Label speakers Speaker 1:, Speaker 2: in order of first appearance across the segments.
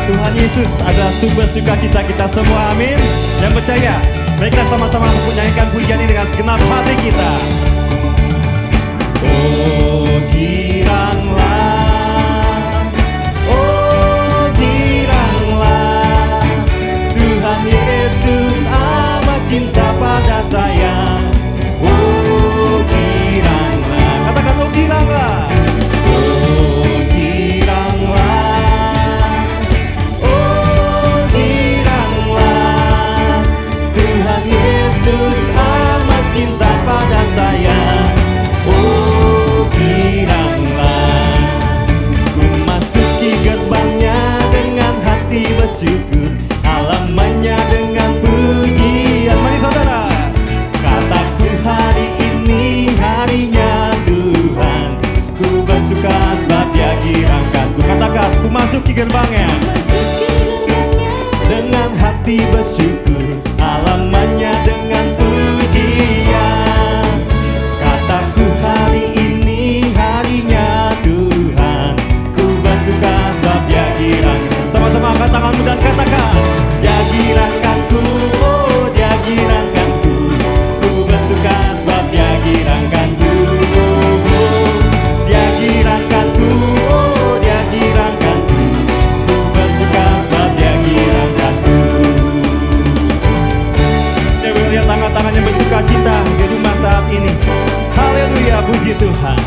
Speaker 1: Tuhan Yesus adalah sumber sukacita kita semua, amin. Yang percaya, mari kita sama-sama menyanyikan pujian ini dengan segenap hati kita. Oh giranglah, oh giranglah, Tuhan Yesus amat cinta pada saya. Oh giranglah, katakan oh giranglah. Bersyukur halamannya dengan pujian. Mari saudara, kataku hari ini harinya Tuhan, ku bersuka sebab Dia girangkanku. Katakan, ku masuki gerbangnya dengan hati bersyukur halamannya dengan pujian. Kataku hari ini harinya Tuhan, ku bersuka sebab Dia girangkanku. Sama-sama angkat tanganmu dan katakan, Dia girangkanku, oh Dia girangkanku, ku bersuka sebab Dia girangkanku. Dia girangkanku, oh Dia girangkanku, ku bersuka sebab Dia girangkanku. Saya boleh lihat tangan-tangannya bersuka cita di rumah saat ini. Haleluya, puji Tuhan.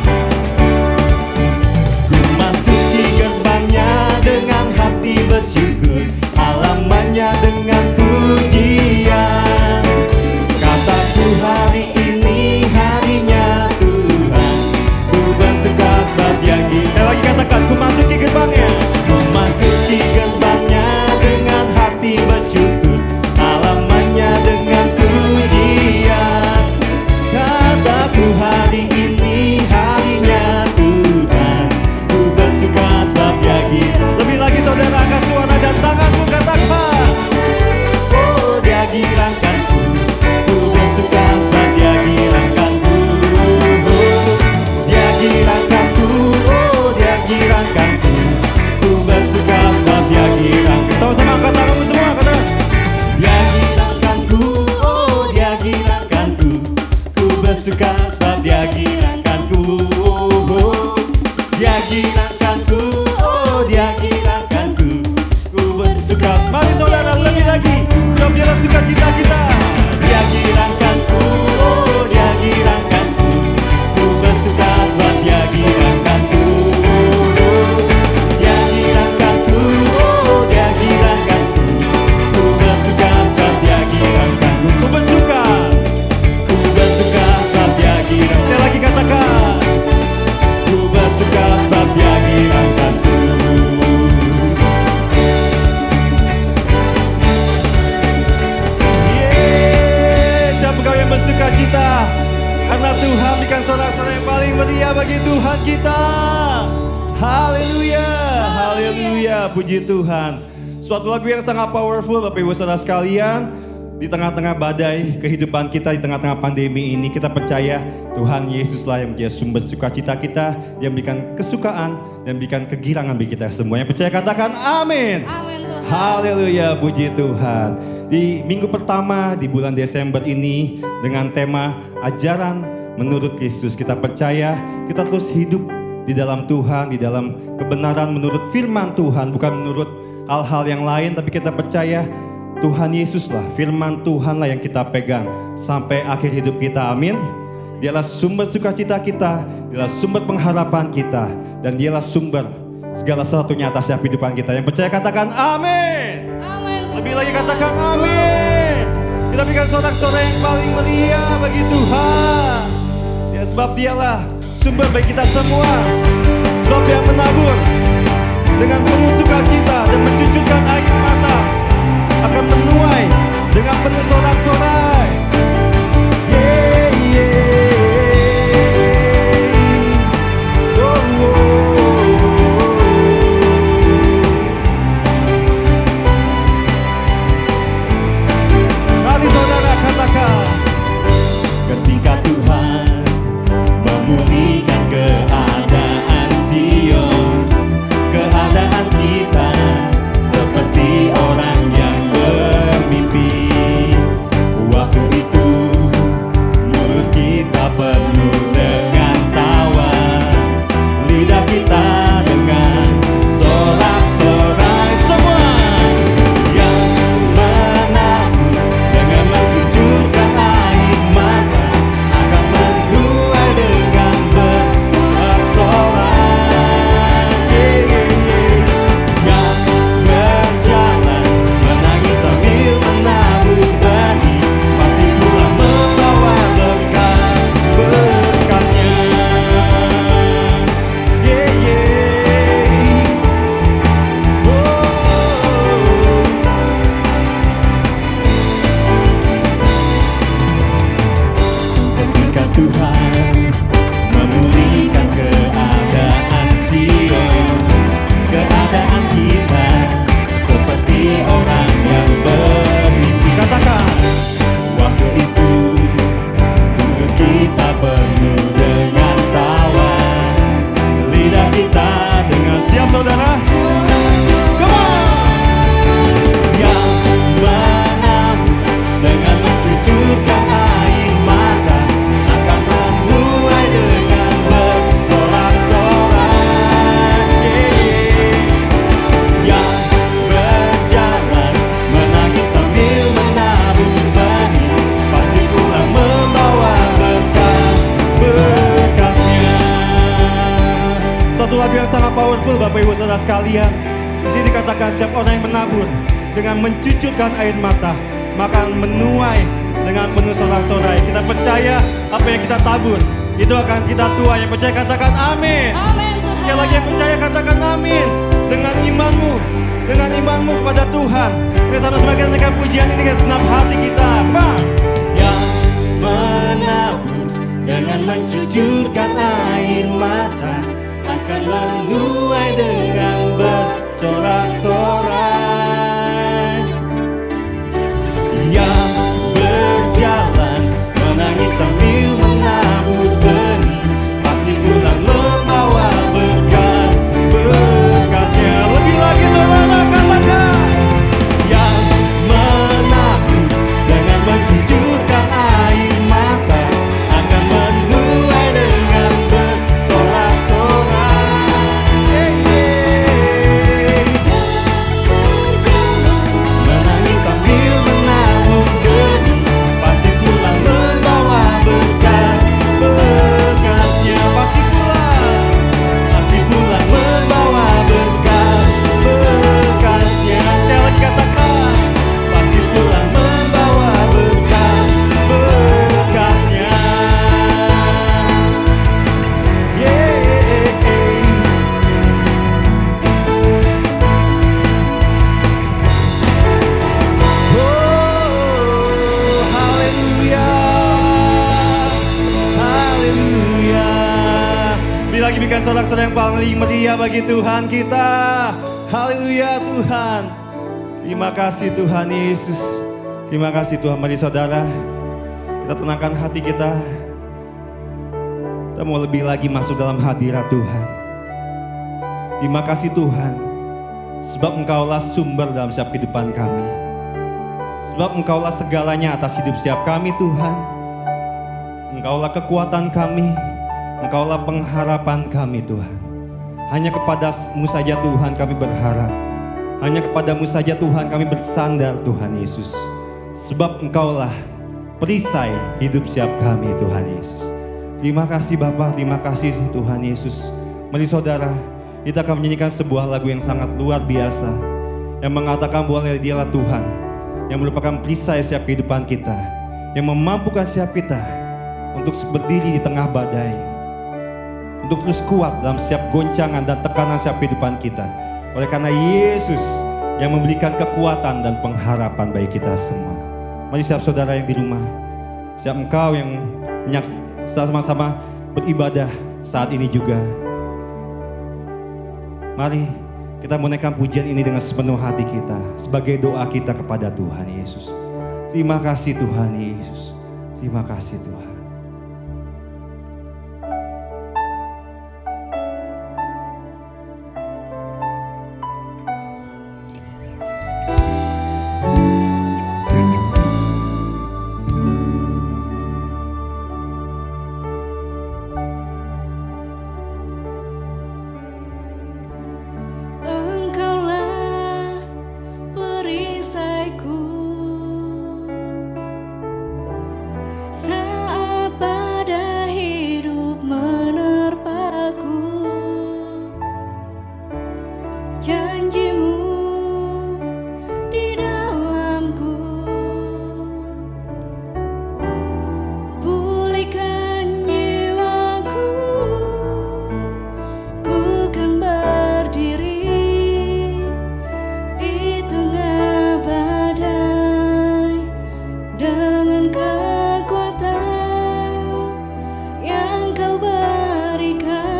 Speaker 1: Ku masuki gerbangnya dengan hati bersyukur, halamannya dengan pujian. Kataku hari ini harinya Tuhan, ku bersuka sebab Dia girangkanku. Lagi katakan, ku masuki gerbangnya. Ku masuki gerbangnya dengan hati bersyukur, halamannya dengan pujian. Kataku hari ini harinya Tuhan, ku bersuka sebab Dia girangkanku. Lebih lagi saudara, angkat suara dan tanganmu, katakan, oh Dia girangkanku, ku bersuka sebab Dia girangkanku. Dia girangkanku, oh Dia girangkanku, ku bersuka sebab Dia girangkanku. Sama-sama angkat tanganmu semua, katakan, Dia girangkanku, oh Dia girangkanku, ku bersuka sebab Dia girangkanku. Dia girangkanku, oh Dia girangkanku, ku bersuka. Mari saudara, lebih lagi, sebab Dia suka kita. Dia girangkanku, oh Dia girangkanku, ku bersuka sebab Dia girangkanku. Dia girangkanku, oh Dia girangkanku, ku bersuka sebab Dia girangkanku. Ku bersuka sebab Dia girangkanku. Sekali lagi katakan, ku bersuka sebab Dia girangkanku. Siapa kau yang bersuka cita? Karena Tuhan berikan sorak-sorai yang paling meriah bagi Tuhan kita. Haleluya, haleluya, puji Tuhan. Suatu lagu yang sangat powerful Bapak Ibu Saudara sekalian. Di tengah-tengah badai kehidupan kita, di tengah-tengah pandemi ini, kita percaya Tuhan Yesuslah yang menjadi sumber sukacita kita. Dia memberikan kesukaan dan memberikan kegirangan bagi kita semua. Yang percaya katakan amin.
Speaker 2: Amin Tuhan.
Speaker 1: Haleluya, puji Tuhan. Di minggu pertama di bulan Desember ini dengan tema ajaran menurut Yesus, kita percaya kita terus hidup di dalam Tuhan, di dalam kebenaran menurut firman Tuhan, bukan menurut hal-hal yang lain, tapi kita percaya Tuhan Yesuslah, firman Tuhanlah yang kita pegang sampai akhir hidup kita, amin. Dialah sumber sukacita kita, dialah sumber pengharapan kita, dan dialah sumber segala sesuatunya atas kehidupan kita. Yang percaya katakan amin.
Speaker 2: Amin.
Speaker 1: Lebih lagi katakan amin. Kita berikan sorak-sorai yang paling meriah bagi Tuhan. Ya, sebab dialah sumber bagi kita semua. Sebab Dia menabur dengan penuh sukacita dan mencucurkan air mata akan menuai dengan penuh sorak-sorai. Yeah, yeah. Oh, oh. Mari saudara katakan, ketika Tuhan memulihkan keadaan Sion, keadaan kita sekalian, di sini dikatakan setiap orang yang menabur dengan mencucurkan air mata, maka akan menuai dengan penuh sorak-sorai. Kita percaya apa yang kita tabur itu akan kita tuai. Yang percaya katakan amin.
Speaker 2: Amin Tuhan.
Speaker 1: Sekali lagi yang percaya katakan amin. Dengan imanmu kepada Tuhan. Kita sama-sama kita naikkan pujian ini dengan senang hati kita. Bang. Yang menabur dengan mencucurkan air mata akan menuai dengan bersorak-sorai. Yang berjalan menangis sambil menabur benih pasti pulang membawa berkas-berkasnya. Lebih lagi saudara katakan, yang menabur dengan mencucurkan air mata akan menuai dengan bersorak-sorai. Menangis sambil menabur benih pasti pulang membawa berkas-berkasnya. Pasti pulang membawa berkas-berkasnya. Sekali lagi katakan, pasti pulang membawa berkas-berkasnya. Haleluya, haleluya. Bila lagi berikan sorak-sorai yang paling meriah bagi Tuhan kita. Haleluya Tuhan. Terima kasih Tuhan Yesus. Terima kasih Tuhan. Mari saudara, kita tenangkan hati kita. Kita mau lebih lagi masuk dalam hadirat Tuhan. Terima kasih Tuhan, sebab Engkaulah sumber dalam setiap kehidupan kami. Sebab Engkaulah segalanya atas hidup setiap kami Tuhan. Engkaulah kekuatan kami, Engkaulah pengharapan kami Tuhan. Hanya kepadamu saja Tuhan kami berharap. Hanya kepadamu saja Tuhan kami bersandar Tuhan Yesus. Sebab Engkaulah perisai hidup setiap kami Tuhan Yesus. Terima kasih Bapa, terima kasih Tuhan Yesus. Mari saudara, kita akan menyanyikan sebuah lagu yang sangat luar biasa, yang mengatakan bahwa Dialah Tuhan yang merupakan perisai setiap kehidupan kita, yang memampukan setiap kita untuk berdiri di tengah badai, untuk terus kuat dalam setiap goncangan dan tekanan setiap kehidupan kita. Oleh karena Yesus yang memberikan kekuatan dan pengharapan bagi kita semua. Mari setiap saudara yang di rumah, setiap engkau yang sama-sama beribadah saat ini juga, mari kita menaikkan pujian ini dengan sepenuh hati kita sebagai doa kita kepada Tuhan Yesus. Terima kasih Tuhan Yesus. Terima kasih Tuhan.
Speaker 2: Engkaulah perisaiku saat badai hidup menerpaku. Janjimu di dalamku, pulihkan jiwaku. Ku kan berdiri di tengah badai dengan kekuatan yang Kau berikan.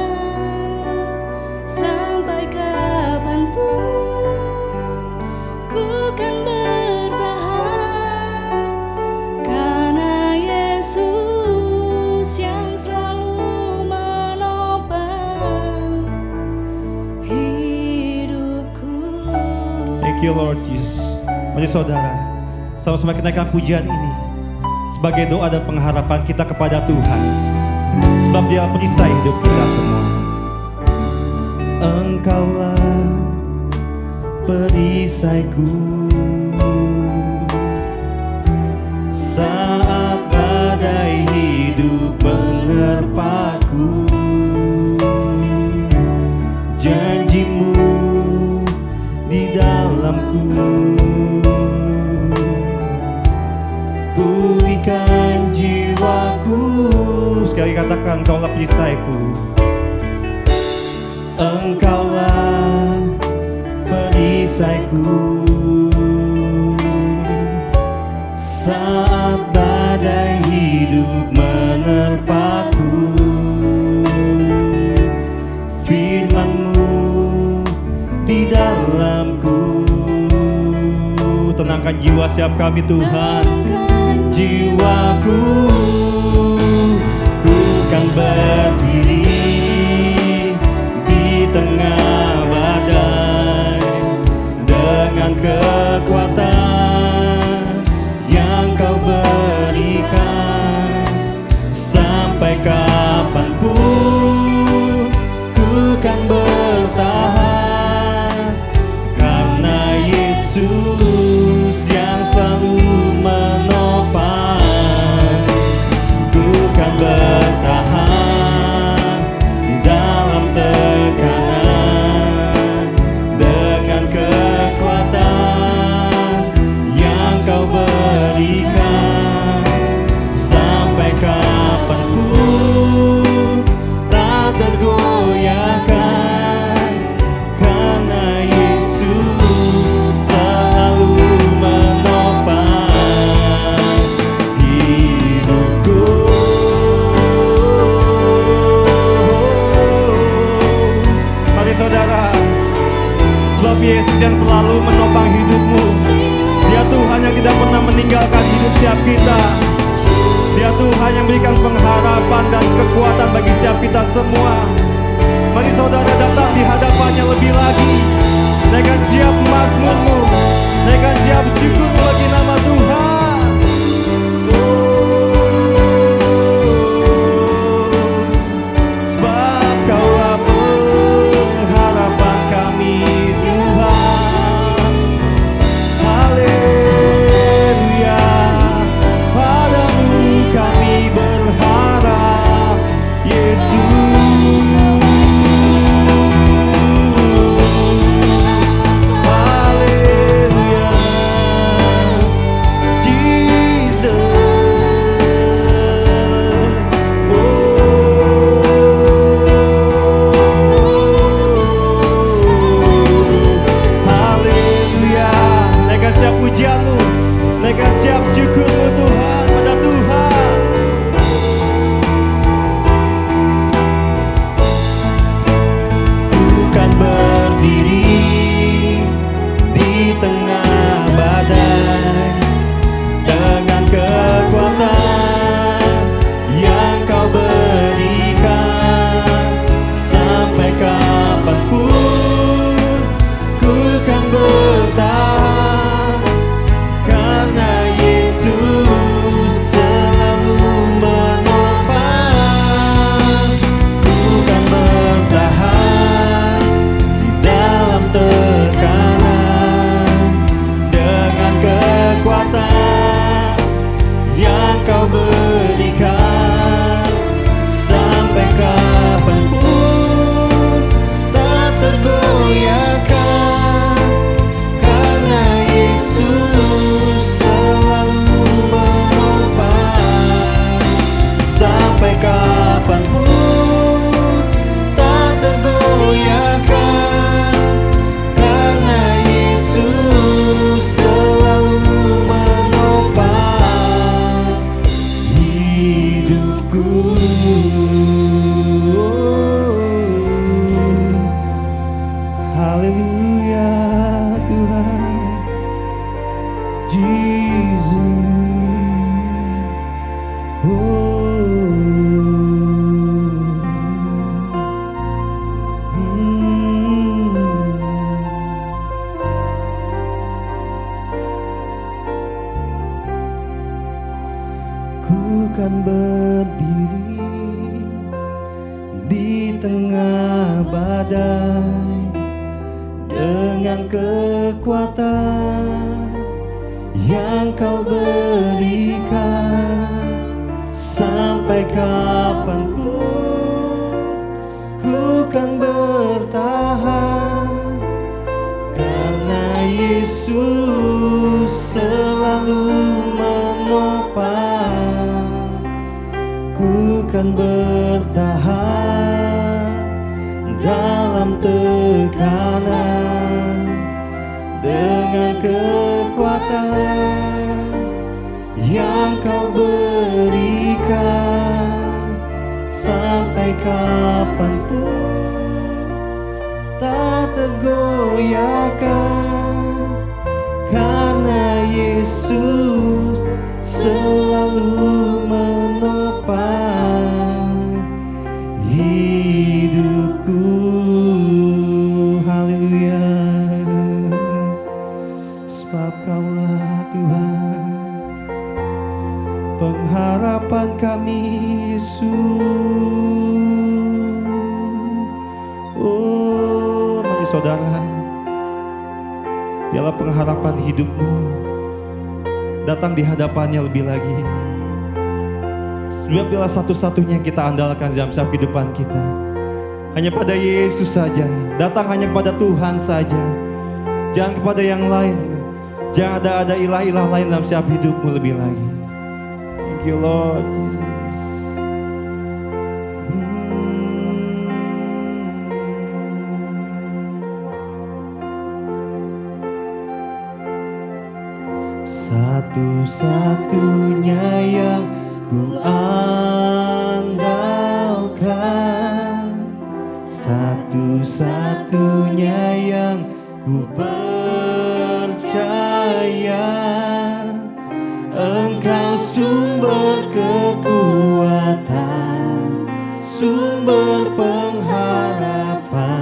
Speaker 2: Sampai kapanpun ku kan bertahan, karena Yesus yang selalu menopang hidupku.
Speaker 1: Thank you Lord Jesus. Mari saudara, sama-sama kita naikkan pujian ini sebagai doa dan pengharapan kita kepada Tuhan. Sebab Dia perisai hidup kita semua. Engkaulah perisaiku saat badai hidup menerpaku. Janjimu Katakan, Engkaulah perisaiku. Engkaulah perisaiku saat badai hidup menerpaku. Firman-Mu di dalamku. Tenangkan jiwa siap kami Tuhan. Jiwaku ku kan berdiri di tengah badai dengan kekuatan yang Kau berikan. Sampai kapanpun ku kan bertahan karena Yesus yang selalu menopang. Ku kan bertahan dalam tekanan dengan kekuatan yang Kau berikan. Sampai kapanpun tak tergoyahkan karena Yesus selalu menopang hidupku. Mari saudara, sebab Yesus yang selalu menopang hidupmu. Dia Tuhan yang tidak pernah meninggalkan hidup siap kita. Dia Tuhan yang berikan pengharapan dan kekuatan bagi siap kita semua. Mari saudara datang di hadapannya lebih lagi. Naikkan siap mazmurmu, naikkan siap syukurmu bagi nama Tuhan. Sebab Kaulah pengharapan kami Tuhan. Haleluya, padamu kami berharap Yesus. Haleluya, haleluya. Naikkan siap pujianmu, naikkan siap syukurmu Tuhan pada Tuhan. Ku kan berdiri di tengah badai dengan kekuatan yang Kau berikan. Sampai kapanpun ku kan bertahan karena Yesus selalu menopang. Ku kan bertahan di dalam tekanan dengan kekuatan yang Kau berikan. Sampai kapanpun tak tergoyahkan karena Yesus selalu menopang. Sampai kapanpun tak tergoyahkan karena Yesus selalu menopang hidupku. Haleluya Tuhan Jesus. Ku kan berdiri di tengah badai dengan kekuatan yang Kau berikan. Sampai kapanpun ku kan bertahan karena Yesus selalu menopang. Ku akan bertahan dalam tekanan dengan kekuatan yang kau berikan sampai kapanpun tak tergoyahkan, karena Yesus selalu menopang hidupku. Haleluya. Sebab Kaulah Tuhan, pengharapan kami, Yesus. Oh, mari saudara, Dialah pengharapan hidupmu. Datang di hadapannya lebih lagi. Sebab Dialah satu-satunya yang kita andalkan dalam setiap kehidupan kita. Hanya pada Yesus saja. Datang hanya kepada Tuhan saja. Jangan kepada yang lain. Jangan ada ilah-ilah lain dalam setiap hidupmu lebih lagi. Thank you Lord Jesus. Satu-satunya yang ku andalkan, satu-satunya yang ku percaya, Engkau sumber kekuatan, sumber pengharapan,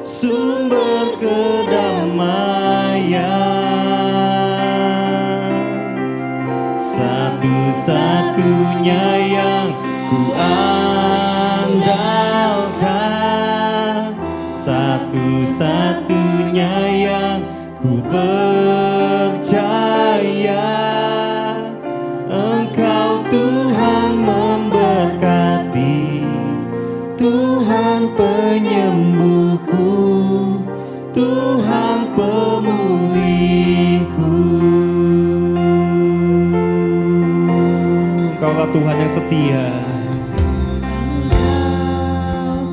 Speaker 1: sumber kedamaian. Satu-satunya yang ku andalkan, satu-satunya yang ku percaya, Engkau Tuhan memberkati, Tuhan penyembuhku, Tuhan pemulihku. Engkaulah Tuhan yang setia,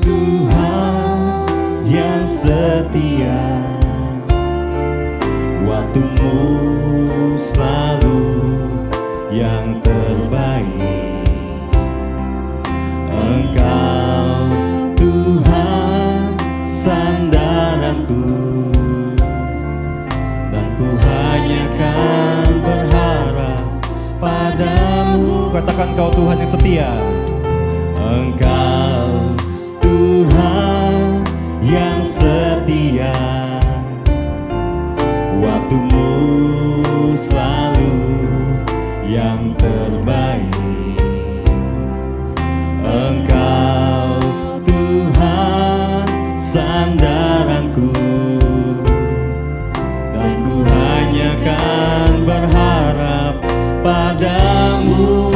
Speaker 1: Tuhan yang setia. Waktumu selalu yang terbaik. Engkau Tuhan sandaranku, dan ku hanya kan berharap padamu. Katakan Kau Tuhan yang setia. Engkau Tuhan yang setia. Waktumu selalu yang terbaik. Engkau Tuhan sandaranku, dan ku hanya kan berharap padamu.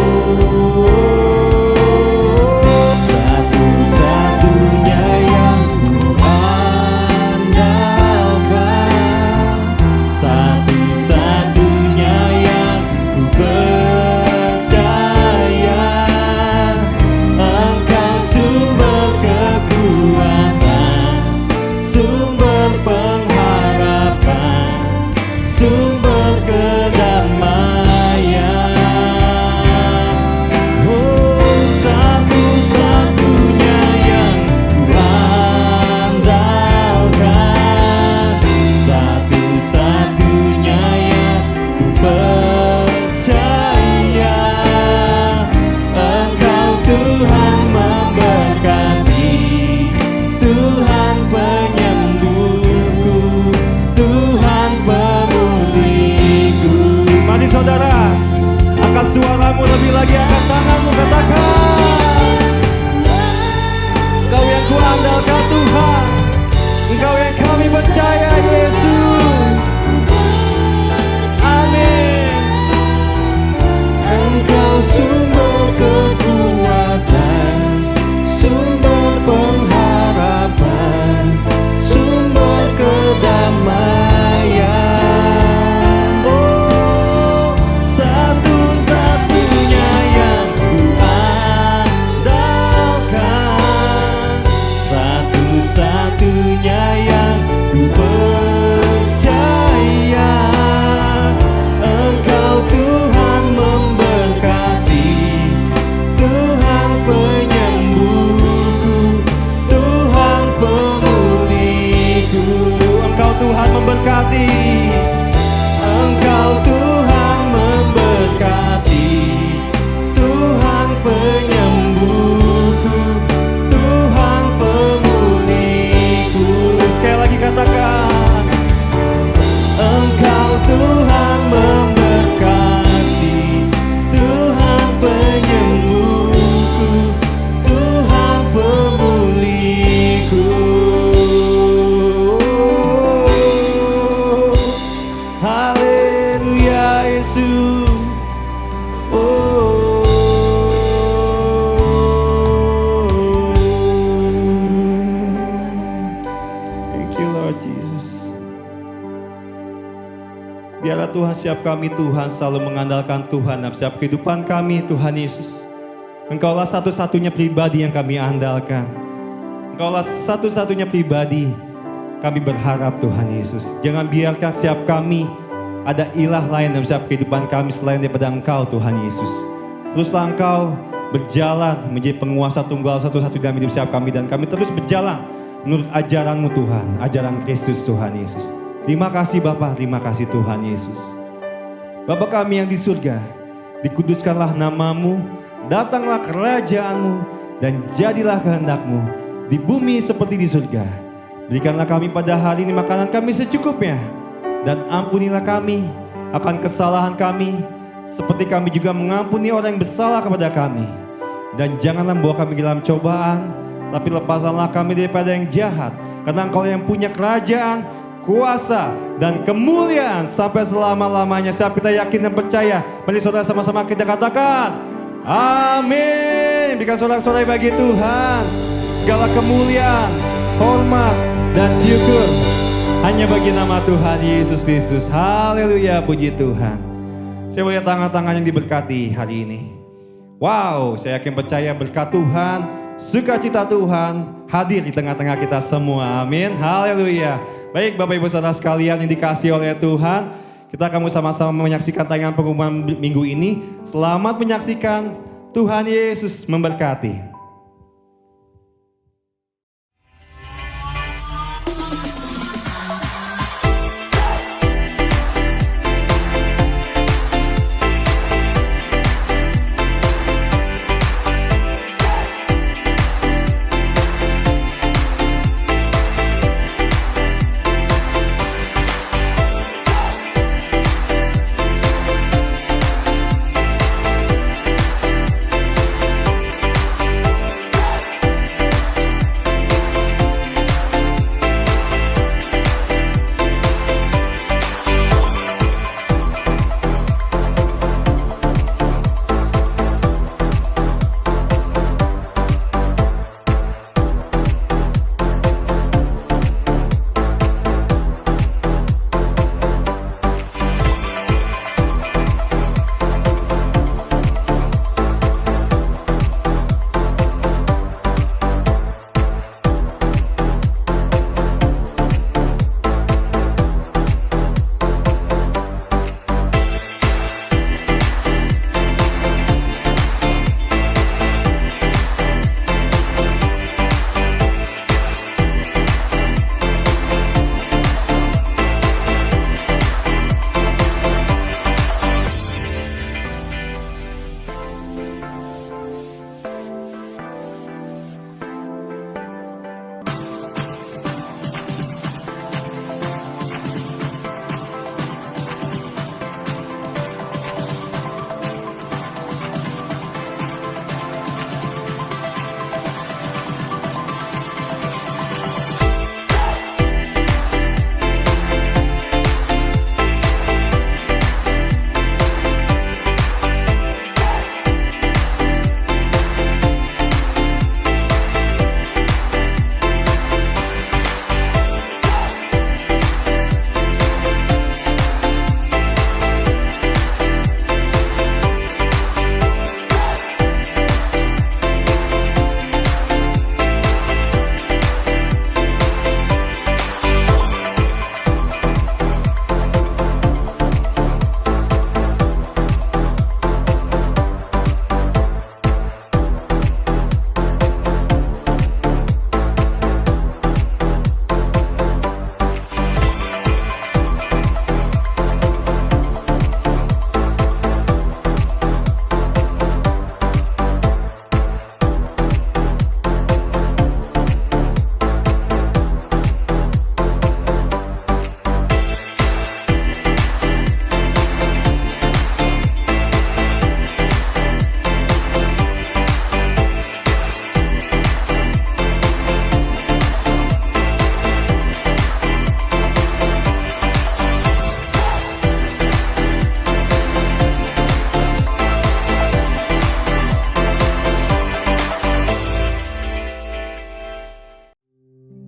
Speaker 1: Yesus. Oh. Thank you Lord Jesus. Biarlah Tuhan setiap kami Tuhan selalu mengandalkan Tuhan dalam setiap kehidupan kami Tuhan Yesus. Engkaulah satu-satunya pribadi yang kami andalkan. Engkaulah satu-satunya pribadi kami berharap Tuhan Yesus. Jangan biarkan setiap kami ada ilah lain dalam setiap kehidupan kami selain daripada Engkau Tuhan Yesus. Teruslah Engkau berjalan menjadi penguasa tunggal satu-satu dalam hidup setiap kami. Dan kami terus berjalan menurut ajaran-Mu Tuhan. Ajaran Kristus Tuhan Yesus. Terima kasih Bapa, terima kasih Tuhan Yesus. Bapa kami yang di surga, dikuduskanlah nama-Mu, datanglah kerajaan-Mu, dan jadilah kehendak-Mu di bumi seperti di surga. Berikanlah kami pada hari ini makanan kami secukupnya. Dan ampunilah kami akan kesalahan kami, seperti kami juga mengampuni orang yang bersalah kepada kami. Dan janganlah membawa kami dalam cobaan, tapi lepaskanlah kami daripada yang jahat. Karena Engkau yang punya kerajaan, kuasa, dan kemuliaan sampai selama-lamanya. Siapa kita yakin dan percaya? Mari saudara sama-sama kita katakan, amin. Berikan sorak-sorai bagi Tuhan. Segala kemuliaan, hormat, dan syukur hanya bagi nama Tuhan Yesus Kristus. Haleluya, puji Tuhan. Saya melihat tangan-tangan yang diberkati hari ini. Wow, saya yakin percaya berkat Tuhan, sukacita Tuhan hadir di tengah-tengah kita semua. Amin, haleluya. Baik Bapak Ibu Saudara sekalian yang dikasihi oleh Tuhan, kita akan sama-sama menyaksikan tayangan pengumuman minggu ini. Selamat menyaksikan, Tuhan Yesus memberkati.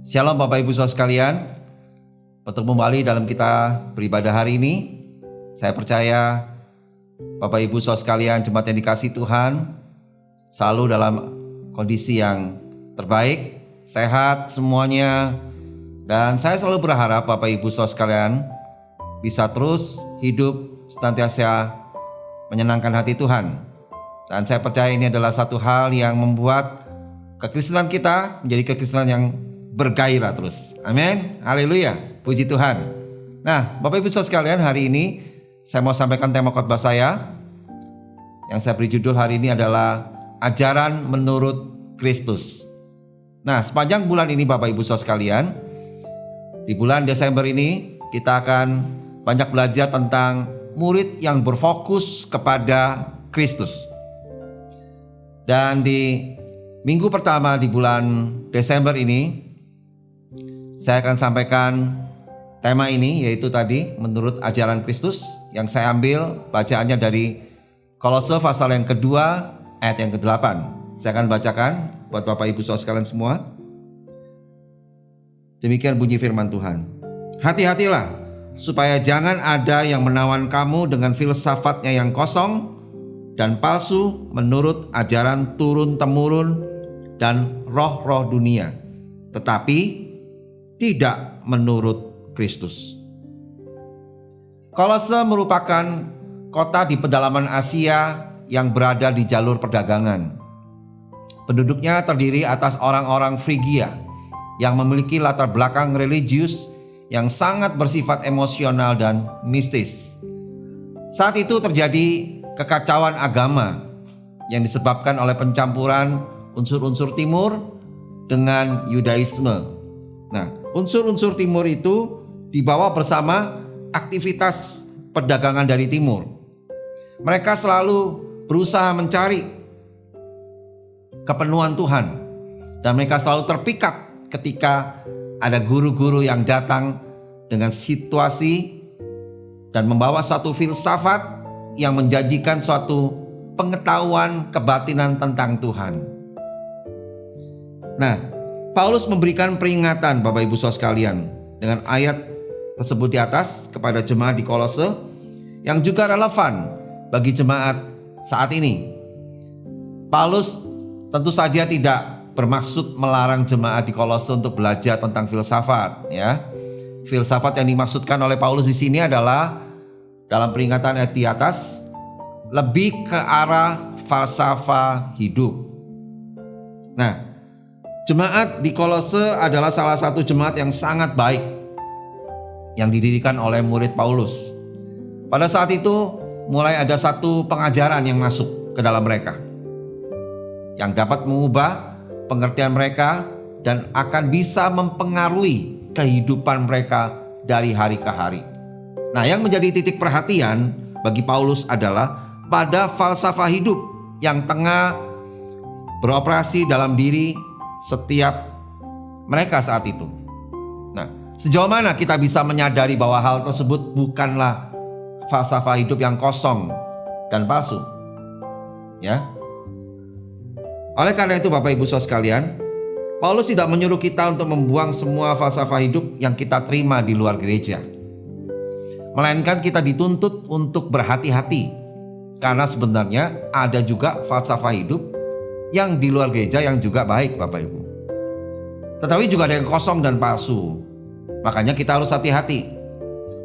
Speaker 3: Shalom Bapak Ibu Saudara sekalian. Bertemu kembali dalam kita beribadah hari ini. Saya percaya Bapak Ibu Saudara sekalian, jemaat yang dikasihi Tuhan, selalu dalam kondisi yang terbaik, sehat semuanya. Dan saya selalu berharap Bapak Ibu Saudara sekalian bisa terus hidup senantiasa menyenangkan hati Tuhan. Dan saya percaya ini adalah satu hal yang membuat kekristenan kita menjadi kekristenan yang bergairah terus. Amin. Haleluya. Puji Tuhan. Nah, Bapak Ibu Saudara sekalian, hari ini saya mau sampaikan tema khotbah saya yang saya beri judul hari ini adalah ajaran menurut Kristus. Nah, sepanjang bulan ini Bapak Ibu Saudara sekalian, di bulan Desember ini kita akan banyak belajar tentang murid yang berfokus kepada Kristus. Dan di minggu pertama di bulan Desember ini saya akan sampaikan tema ini, yaitu tadi menurut ajaran Kristus, yang saya ambil bacaannya dari Kolose pasal yang kedua ayat yang ke-8. Saya akan bacakan buat Bapak Ibu Saudara sekalian semua. Demikian bunyi firman Tuhan. Hati-hatilah supaya jangan ada yang menawan kamu dengan filsafatnya yang kosong dan palsu menurut ajaran turun-temurun dan roh-roh dunia, tetapi tidak menurut Kristus. Kolose merupakan kota di pedalaman Asia yang berada di jalur perdagangan. Penduduknya terdiri atas orang-orang Frigia yang memiliki latar belakang religius yang sangat bersifat emosional dan mistis. Saat itu terjadi kekacauan agama yang disebabkan oleh pencampuran unsur-unsur timur dengan Yudaisme. Nah, unsur-unsur timur itu dibawa bersama aktivitas perdagangan dari timur. Mereka selalu berusaha mencari kepenuhan Tuhan, dan mereka selalu terpikat ketika ada guru-guru yang datang dengan situasi dan membawa satu filsafat yang menjanjikan suatu pengetahuan kebatinan tentang Tuhan. Nah, Paulus memberikan peringatan Bapak Ibu Saudara sekalian dengan ayat tersebut di atas kepada jemaat di Kolose yang juga relevan bagi jemaat saat ini. Paulus tentu saja tidak bermaksud melarang jemaat di Kolose untuk belajar tentang filsafat, ya. Filsafat yang dimaksudkan oleh Paulus di sini adalah dalam peringatan ayat di atas lebih ke arah falsafah hidup. Nah, jemaat di Kolose adalah salah satu jemaat yang sangat baik yang didirikan oleh murid Paulus. Pada saat itu mulai ada satu pengajaran yang masuk ke dalam mereka yang dapat mengubah pengertian mereka dan akan bisa mempengaruhi kehidupan mereka dari hari ke hari. Nah, yang menjadi titik perhatian bagi Paulus adalah pada falsafah hidup yang tengah beroperasi dalam diri setiap mereka saat itu. Nah, sejauh mana kita bisa menyadari bahwa hal tersebut bukanlah falsafah hidup yang kosong dan palsu? Ya. Oleh karena itu Bapak Ibu Saudara sekalian, Paulus tidak menyuruh kita untuk membuang semua falsafah hidup yang kita terima di luar gereja. Melainkan kita dituntut untuk berhati-hati, karena sebenarnya ada juga falsafah hidup yang di luar gereja yang juga baik Bapak Ibu. Tetapi juga ada yang kosong dan palsu. Makanya kita harus hati-hati.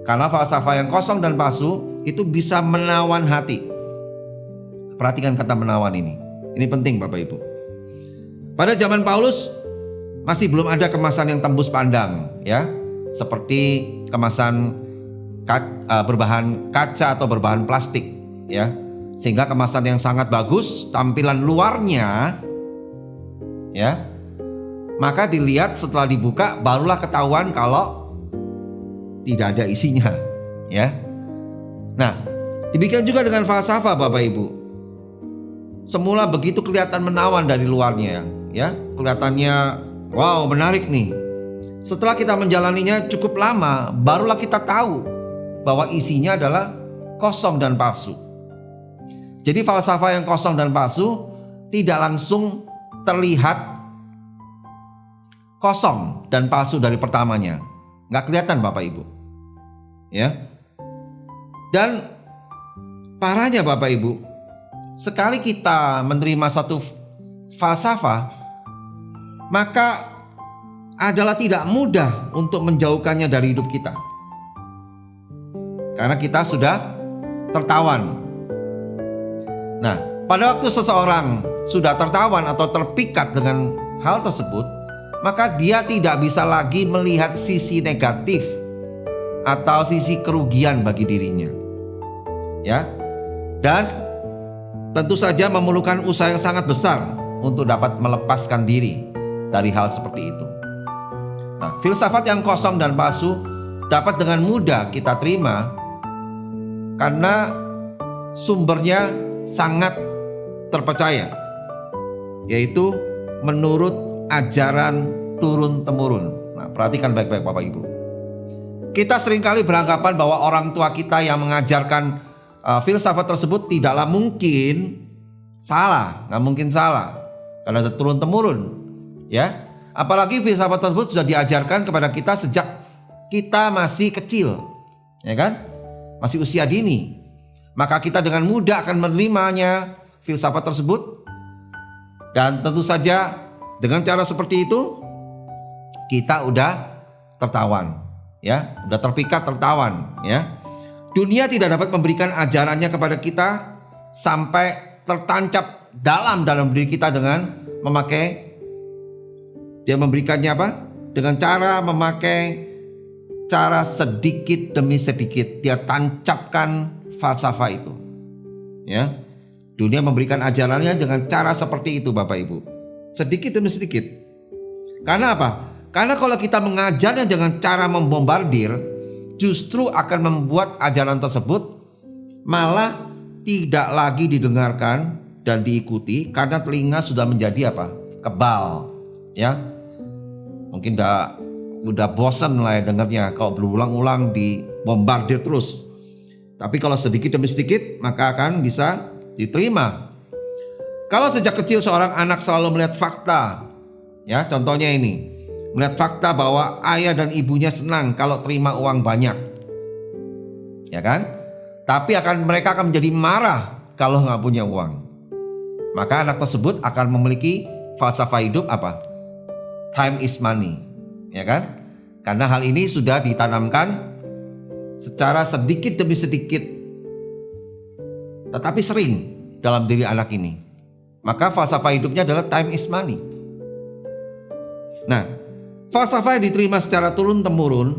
Speaker 3: Karena falsafah yang kosong dan palsu itu bisa menawan hati. Perhatikan kata menawan ini. Ini penting Bapak Ibu. Pada zaman Paulus masih belum ada kemasan yang tembus pandang, ya. Seperti kemasan berbahan kaca atau berbahan plastik, ya. Sehingga kemasan yang sangat bagus, tampilan luarnya, ya, maka dilihat setelah dibuka barulah ketahuan kalau tidak ada isinya, ya. Nah, demikian juga dengan falsafah Bapak Ibu. Semula begitu kelihatan menawan dari luarnya, ya, kelihatannya wow menarik nih. Setelah kita menjalaninya cukup lama, barulah kita tahu bahwa isinya adalah kosong dan palsu. Jadi falsafah yang kosong dan palsu tidak langsung terlihat kosong dan palsu dari pertamanya. Nggak kelihatan Bapak Ibu. Ya. Dan parahnya Bapak Ibu, sekali kita menerima satu falsafah, maka adalah tidak mudah untuk menjauhkannya dari hidup kita. Karena kita sudah tertawan. Nah, pada waktu seseorang sudah tertawan atau terpikat dengan hal tersebut, maka dia tidak bisa lagi melihat sisi negatif atau sisi kerugian bagi dirinya. Ya. Dan tentu saja memerlukan usaha yang sangat besar untuk dapat melepaskan diri dari hal seperti itu. Nah, filsafat yang kosong dan palsu dapat dengan mudah kita terima karena sumbernya sangat terpercaya, yaitu menurut ajaran turun-temurun. Nah, perhatikan baik-baik Bapak Ibu. Kita seringkali beranggapan bahwa orang tua kita yang mengajarkan filsafat tersebut tidaklah mungkin salah, nggak mungkin salah, karena ada turun-temurun, ya. Apalagi filsafat tersebut sudah diajarkan kepada kita sejak kita masih kecil, ya kan, masih usia dini. Maka kita dengan mudah akan menerimanya filsafat tersebut, dan tentu saja dengan cara seperti itu kita udah tertawan, ya, udah terpikat tertawan, ya. Dunia tidak dapat memberikan ajarannya kepada kita sampai tertancap dalam diri kita dengan memakai, dia memberikannya apa? Dengan cara memakai cara sedikit demi sedikit dia tancapkan falsafah itu. Ya. Dunia memberikan ajarannya dengan cara seperti itu Bapak Ibu. Sedikit demi sedikit. Karena apa? Karena kalau kita mengajarnya dengan cara membombardir, justru akan membuat ajaran tersebut malah tidak lagi didengarkan dan diikuti karena telinga sudah menjadi apa? Kebal, ya. Mungkin udah bosan lah ya dengarnya kalau berulang-ulang dibombardir terus. Tapi kalau sedikit demi sedikit maka akan bisa diterima. Kalau sejak kecil seorang anak selalu melihat fakta, ya, contohnya ini, melihat fakta bahwa ayah dan ibunya senang kalau terima uang banyak, ya kan? Tapi mereka akan menjadi marah kalau nggak punya uang. Maka anak tersebut akan memiliki falsafah hidup apa? Time is money, ya kan? Karena hal ini sudah ditanamkan secara sedikit demi sedikit, tetapi sering dalam diri anak ini. Maka falsafah hidupnya adalah time is money. Nah, falsafah yang diterima secara turun-temurun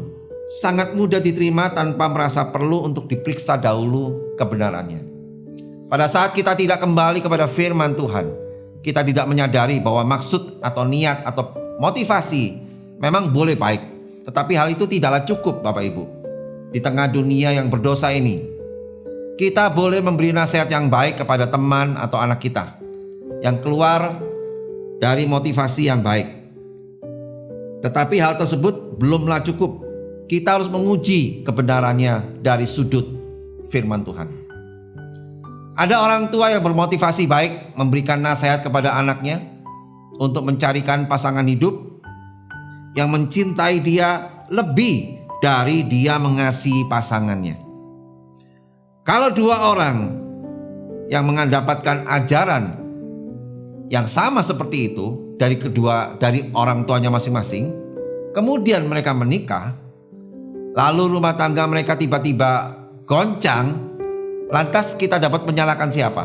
Speaker 3: sangat mudah diterima tanpa merasa perlu untuk diperiksa dahulu kebenarannya. Pada saat kita tidak kembali kepada firman Tuhan, kita tidak menyadari bahwa maksud atau niat atau motivasi memang boleh baik, tetapi hal itu tidaklah cukup Bapak Ibu. Di tengah dunia yang berdosa ini, kita boleh memberi nasihat yang baik kepada teman atau anak kita yang keluar dari motivasi yang baik. Tetapi hal tersebut belumlah cukup. Kita harus menguji kebenarannya dari sudut firman Tuhan. Ada orang tua yang bermotivasi baik memberikan nasihat kepada anaknya untuk mencarikan pasangan hidup yang mencintai dia lebih dari dia mengasihi pasangannya. Kalau dua orang yang mendapatkan ajaran yang sama seperti itu dari orang tuanya masing-masing, kemudian mereka menikah, lalu rumah tangga mereka tiba-tiba goncang, lantas kita dapat menyalahkan siapa?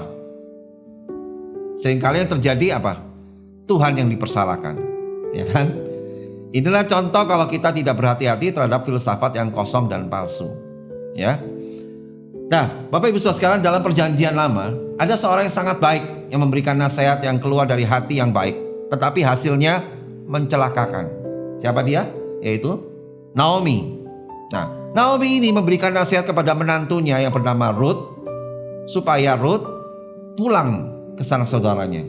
Speaker 3: Seringkali yang terjadi apa? Tuhan yang dipersalahkan, ya kan? Inilah contoh kalau kita tidak berhati-hati terhadap filsafat yang kosong dan palsu, ya. Nah, Bapak Ibu Saudara sekalian, dalam perjanjian lama ada seorang yang sangat baik yang memberikan nasihat yang keluar dari hati yang baik, tetapi hasilnya mencelakakan. Siapa dia? Yaitu Naomi. Nah, Naomi ini memberikan nasihat kepada menantunya yang bernama Ruth supaya Ruth pulang ke sanak saudaranya.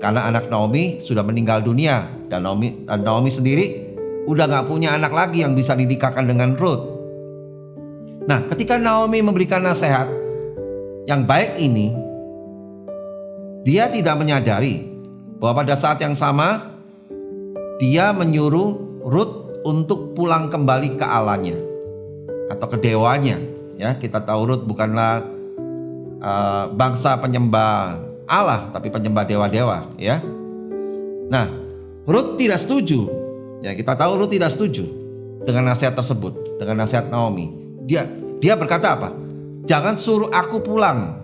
Speaker 3: Karena anak Naomi sudah meninggal dunia dan Naomi sendiri udah gak punya anak lagi yang bisa dinikahkan dengan Ruth. Nah, ketika Naomi memberikan nasihat yang baik ini, dia tidak menyadari bahwa pada saat yang sama dia menyuruh Rut untuk pulang kembali ke Allahnya atau ke dewanya. Ya, kita tahu Rut bukanlah bangsa penyembah Allah, tapi penyembah dewa-dewa. Ya, nah Rut tidak setuju. Ya, kita tahu Rut tidak setuju dengan nasihat tersebut, dengan nasihat Naomi. Dia berkata apa? Jangan suruh aku pulang.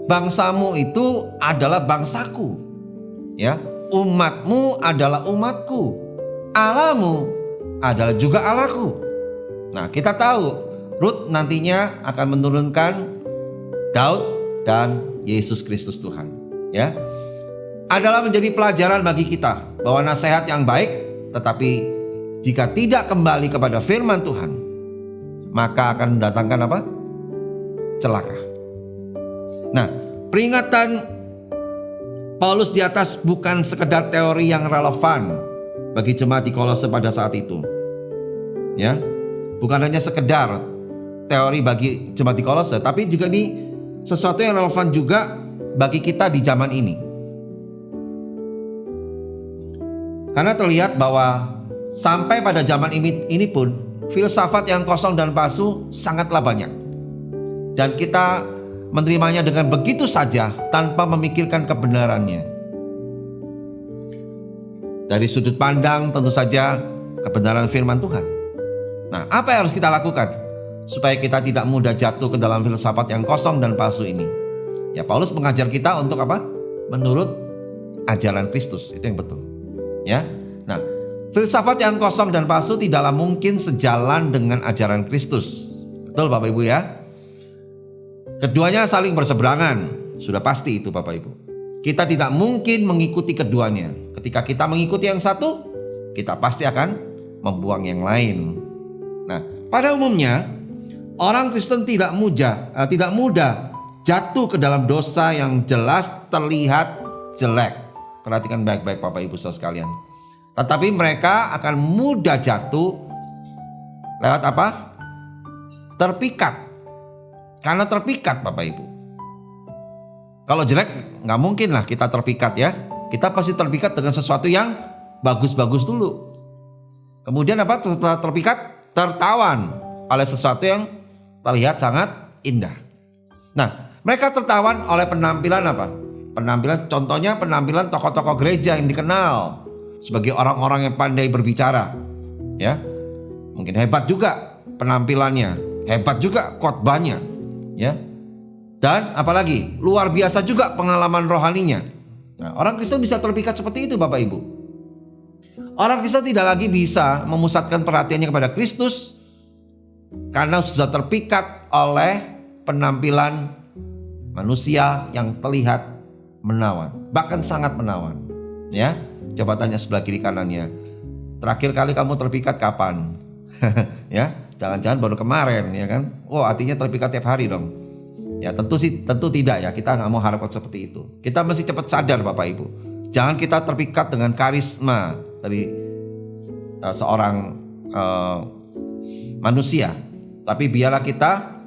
Speaker 3: Bangsamu itu adalah bangsaku. Ya, umatmu adalah umatku. Allahmu adalah juga Allahku. Nah, kita tahu Rut nantinya akan menurunkan Daud dan Yesus Kristus Tuhan. Ya, adalah menjadi pelajaran bagi kita bahwa nasihat yang baik, tetapi jika tidak kembali kepada firman Tuhan, maka akan mendatangkan apa? Celaka. Nah, peringatan Paulus di atas bukan sekedar teori yang relevan bagi jemaat di Kolose pada saat itu. Ya, bukan hanya sekedar teori bagi jemaat di Kolose, tapi juga ini sesuatu yang relevan juga bagi kita di zaman ini. Karena terlihat bahwa sampai pada zaman ini pun filsafat yang kosong dan palsu sangatlah banyak. Dan kita menerimanya dengan begitu saja tanpa memikirkan kebenarannya. Dari sudut pandang tentu saja kebenaran firman Tuhan. Nah, apa yang harus kita lakukan supaya kita tidak mudah jatuh ke dalam filsafat yang kosong dan palsu ini? Ya, Paulus mengajar kita untuk apa? Menurut ajaran Kristus, itu yang betul. Ya. Nah, filsafat yang kosong dan palsu tidaklah mungkin sejalan dengan ajaran Kristus. Betul Bapak Ibu ya? Keduanya saling berseberangan, sudah pasti itu Bapak Ibu. Kita tidak mungkin mengikuti keduanya. Ketika kita mengikuti yang satu, kita pasti akan membuang yang lain. Nah, pada umumnya orang Kristen tidak mudah jatuh ke dalam dosa yang jelas terlihat jelek. Perhatikan baik-baik Bapak Ibu saudara sekalian. Tetapi mereka akan mudah jatuh lewat apa? Terpikat. Karena terpikat Bapak Ibu. Kalau jelek nggak mungkin lah kita terpikat ya. Kita pasti terpikat dengan sesuatu yang bagus-bagus dulu. Kemudian apa? Setelah terpikat, tertawan oleh sesuatu yang terlihat sangat indah. Nah, mereka tertawan oleh penampilan apa? Contohnya penampilan tokoh-tokoh gereja yang dikenal sebagai orang-orang yang pandai berbicara. Ya, mungkin hebat juga penampilannya, hebat juga khotbahnya. Ya, dan apalagi luar biasa juga pengalaman rohaninya. Nah, orang Kristen bisa terpikat seperti itu Bapak Ibu. Orang Kristen tidak lagi bisa memusatkan perhatiannya kepada Kristus karena sudah terpikat oleh penampilan manusia yang terlihat menawan, bahkan sangat menawan. Ya, coba tanya sebelah kiri kanannya, terakhir kali kamu terpikat kapan? Ya, jangan-jangan baru kemarin, ya kan? Oh, artinya terpikat tiap hari dong. Ya, tentu tidak ya. Kita nggak mau harapkan seperti itu. Kita mesti cepat sadar Bapak Ibu. Jangan kita terpikat dengan karisma dari seorang manusia. Tapi biarlah kita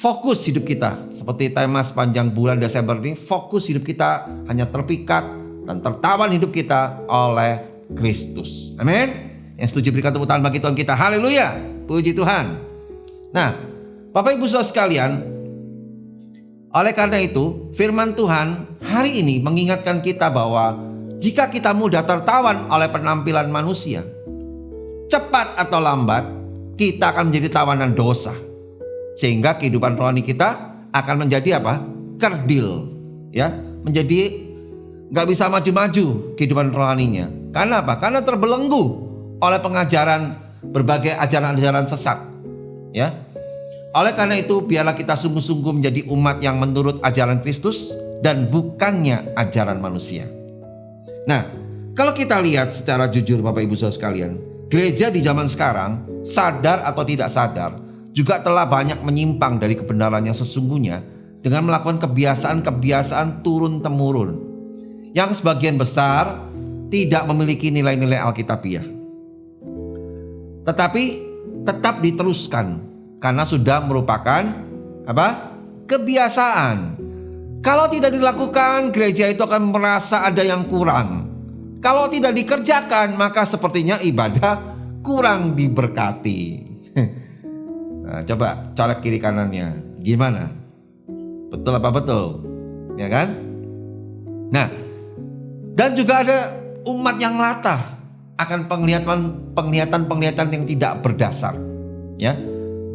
Speaker 3: fokus hidup kita. Seperti tema sepanjang bulan Desember ini, fokus hidup kita hanya terpikat dan tertawan hidup kita oleh Kristus. Amin. Yang setuju berikan tepuk tangan bagi Tuhan kita. Haleluya. Puji Tuhan. Nah, Bapak Ibu saudara sekalian, oleh karena itu, firman Tuhan hari ini mengingatkan kita bahwa jika kita mudah tertawan oleh penampilan manusia, cepat atau lambat kita akan menjadi tawanan dosa. Sehingga kehidupan rohani kita akan menjadi apa? Kerdil. Ya, menjadi gak bisa maju-maju kehidupan rohaninya. Karena apa? Karena terbelenggu oleh pengajaran berbagai ajaran-ajaran sesat. Ya. Oleh karena itu, biarlah kita sungguh-sungguh menjadi umat yang menurut ajaran Kristus dan bukannya ajaran manusia. Nah, kalau kita lihat secara jujur Bapak Ibu saudara sekalian, gereja di zaman sekarang, sadar atau tidak sadar, juga telah banyak menyimpang dari kebenaran yang sesungguhnya dengan melakukan kebiasaan-kebiasaan turun-temurun yang sebagian besar tidak memiliki nilai-nilai Alkitabiah. Tetapi tetap diteruskan karena sudah merupakan apa? Kebiasaan. Kalau tidak dilakukan, gereja itu akan merasa ada yang kurang. Kalau tidak dikerjakan, maka sepertinya ibadah kurang diberkati. Nah, coba colek kiri kanannya. Gimana? Betul apa betul? Ya kan? Nah, dan juga ada umat yang latah akan penglihatan yang tidak berdasar. Ya,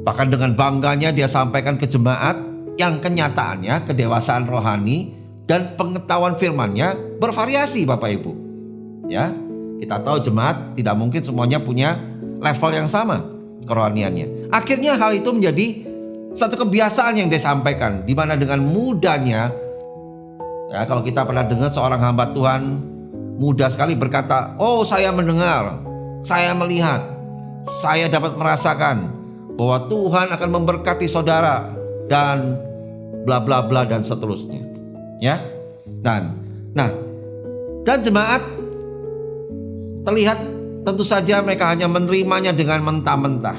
Speaker 3: bahkan dengan bangganya dia sampaikan ke jemaat yang kenyataannya kedewasaan rohani dan pengetahuan firman-Nya bervariasi, Bapak Ibu. Ya, kita tahu jemaat tidak mungkin semuanya punya level yang sama kerohaniannya. Akhirnya hal itu menjadi satu kebiasaan yang dia sampaikan, di mana dengan mudahnya, ya, kalau kita pernah dengar seorang hamba Tuhan mudah sekali berkata, oh saya mendengar, saya melihat, saya dapat merasakan bahwa Tuhan akan memberkati saudara dan bla bla bla dan seterusnya. Ya, dan jemaat terlihat tentu saja mereka hanya menerimanya dengan mentah-mentah,